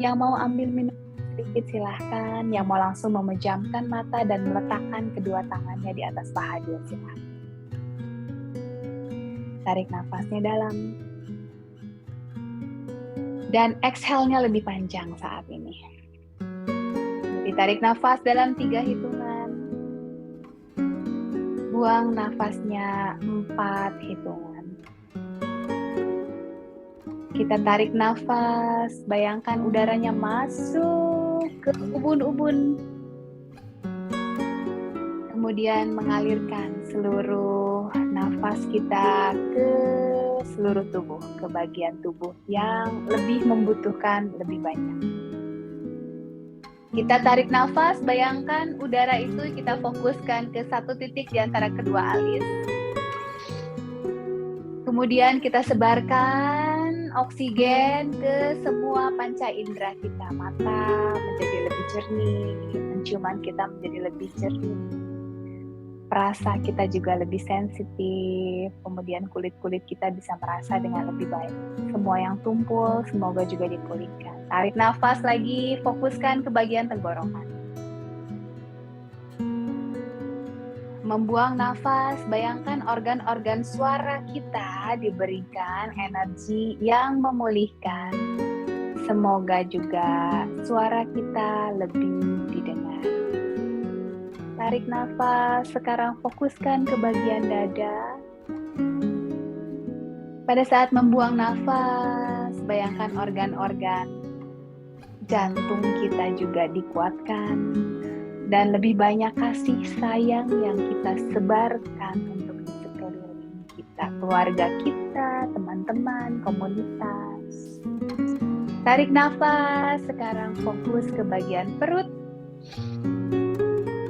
Speaker 1: Yang mau ambil minum sedikit silahkan. Yang mau langsung memejamkan mata dan meletakkan kedua tangannya di atas paha dia silahkan. Tarik nafasnya dalam. Dan exhale-nya lebih panjang saat ini. Ditarik nafas dalam 3 hitungan. Buang nafasnya 4 hitungan. Kita tarik nafas, bayangkan udaranya masuk ke ubun-ubun. Kemudian mengalirkan seluruh nafas kita ke seluruh tubuh, ke bagian tubuh yang lebih membutuhkan lebih banyak. Kita tarik nafas, bayangkan udara itu kita fokuskan ke satu titik di antara kedua alis. Kemudian kita sebarkan oksigen ke semua panca indera kita. Mata menjadi lebih jernih, penciuman kita menjadi lebih jernih. Perasa kita juga lebih sensitif, kemudian kulit-kulit kita bisa merasa dengan lebih baik. Semua yang tumpul semoga juga dipulihkan. Tarik nafas lagi, fokuskan ke bagian tenggorokan. Membuang nafas, bayangkan organ-organ suara kita diberikan energi yang memulihkan. Semoga juga suara kita lebih didengar. Tarik nafas, sekarang fokuskan ke bagian dada. Pada saat membuang nafas, bayangkan organ-organ jantung kita juga dikuatkan. Dan lebih banyak kasih sayang yang kita sebarkan untuk di sekeliling kita, keluarga kita, teman-teman, komunitas. Tarik nafas, sekarang fokus ke bagian perut.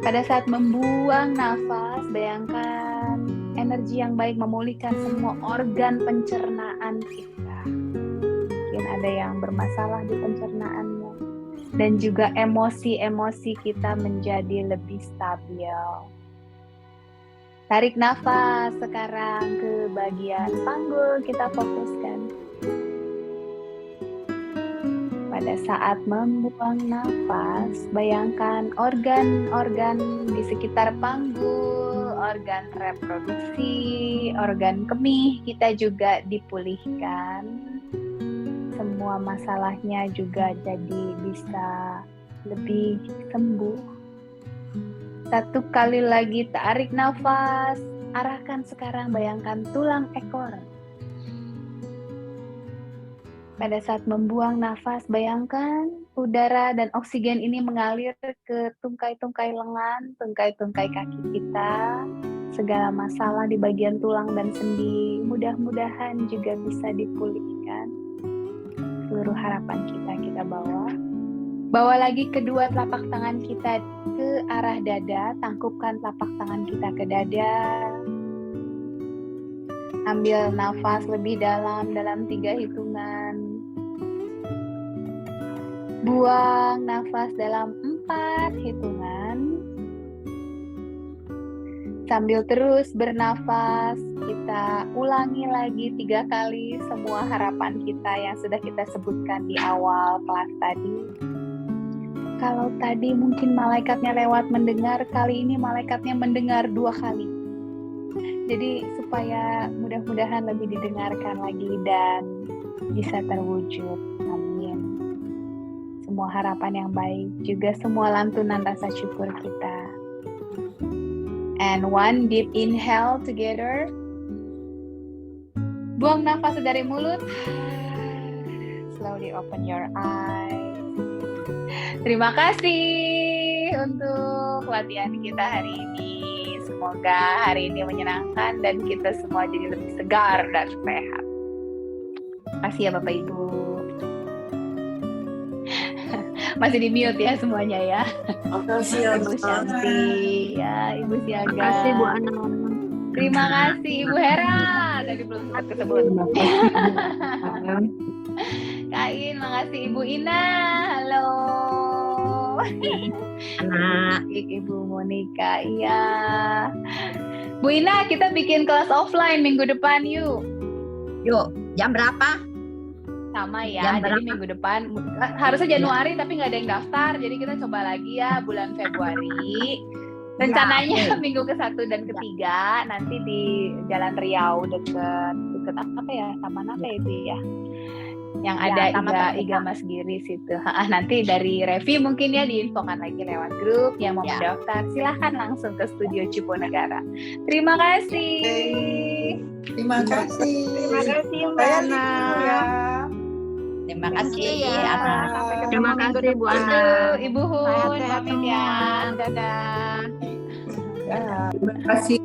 Speaker 1: Pada saat membuang nafas, bayangkan energi yang baik memulihkan semua organ pencernaan kita. Mungkin ada yang bermasalah di pencernaannya. Dan juga emosi-emosi kita menjadi lebih stabil. Tarik nafas sekarang ke bagian panggul, kita fokuskan. Pada saat membuang nafas, bayangkan organ-organ di sekitar panggul, organ reproduksi, organ kemih kita juga dipulihkan. Semua masalahnya juga jadi bisa lebih sembuh. Satu kali lagi tarik nafas, arahkan sekarang, bayangkan tulang ekor. Pada saat membuang nafas, bayangkan udara dan oksigen ini mengalir ke tungkai-tungkai lengan, tungkai-tungkai kaki kita. Segala masalah di bagian tulang dan sendi, mudah-mudahan juga bisa dipulihkan. Seluruh harapan kita bawa. Bawa lagi kedua telapak tangan kita ke arah dada, tangkupkan telapak tangan kita ke dada. Ambil nafas lebih dalam 3 hitungan. Buang nafas dalam 4 hitungan. Sambil terus bernafas, kita ulangi lagi 3 kali semua harapan kita yang sudah kita sebutkan di awal kelas tadi. Kalau tadi mungkin malaikatnya lewat mendengar, kali ini malaikatnya mendengar 2 kali. Jadi supaya mudah-mudahan lebih didengarkan lagi dan bisa terwujud. Amin. Semua harapan yang baik, juga semua lantunan rasa syukur kita. And one deep inhale together. Buang nafas dari mulut. Slowly open your eyes. Terima kasih untuk latihan kita hari ini. Semoga hari ini menyenangkan dan kita semua jadi lebih segar dan sehat. Terima kasih ya Bapak Ibu. Masih di mute ya semuanya ya.
Speaker 2: Makasih ya,
Speaker 1: Ibu Shanti, ya Ibu Siaga.
Speaker 3: Terima kasih Bu Ana.
Speaker 1: Terima kasih Ibu Hera. Tadi belum sempat kesebut.
Speaker 2: Terima kasih, Bu.
Speaker 1: Kain, makasih Ibu Ina. Halo.
Speaker 3: Anak.
Speaker 1: Ibu Monika, iya. Bu Ina, kita bikin kelas offline minggu depan yuk.
Speaker 3: Yuk, jam berapa?
Speaker 1: Sama ya,
Speaker 3: Jam
Speaker 1: jadi
Speaker 3: berapa?
Speaker 1: minggu depan harusnya Januari tapi nggak ada yang daftar, jadi kita coba lagi ya bulan Februari. Rencananya minggu ke-1 dan ke-3 nanti di Jalan Riau deket apa ya, taman apa itu ya? Yang ada Iga Mas Giri situ. Nanti dari Revi mungkin ya diinfokan lagi lewat grup yang mau mendaftar. Silahkan langsung ke Studio Ciponegara. Terima kasih.
Speaker 2: Terima kasih.
Speaker 4: Terima kasih Mbak
Speaker 2: Saya
Speaker 4: Ana.
Speaker 2: libur ya.
Speaker 3: Terima kasih
Speaker 4: ya.
Speaker 3: Ana.
Speaker 4: Sampai ketemu
Speaker 3: Terima
Speaker 4: minggu
Speaker 3: kasih Bu
Speaker 4: depan.
Speaker 3: Ana.
Speaker 1: Ibu Hun,
Speaker 4: Sehat-sehat
Speaker 1: pamit ya.
Speaker 4: semua. Dadah.
Speaker 2: Terima kasih.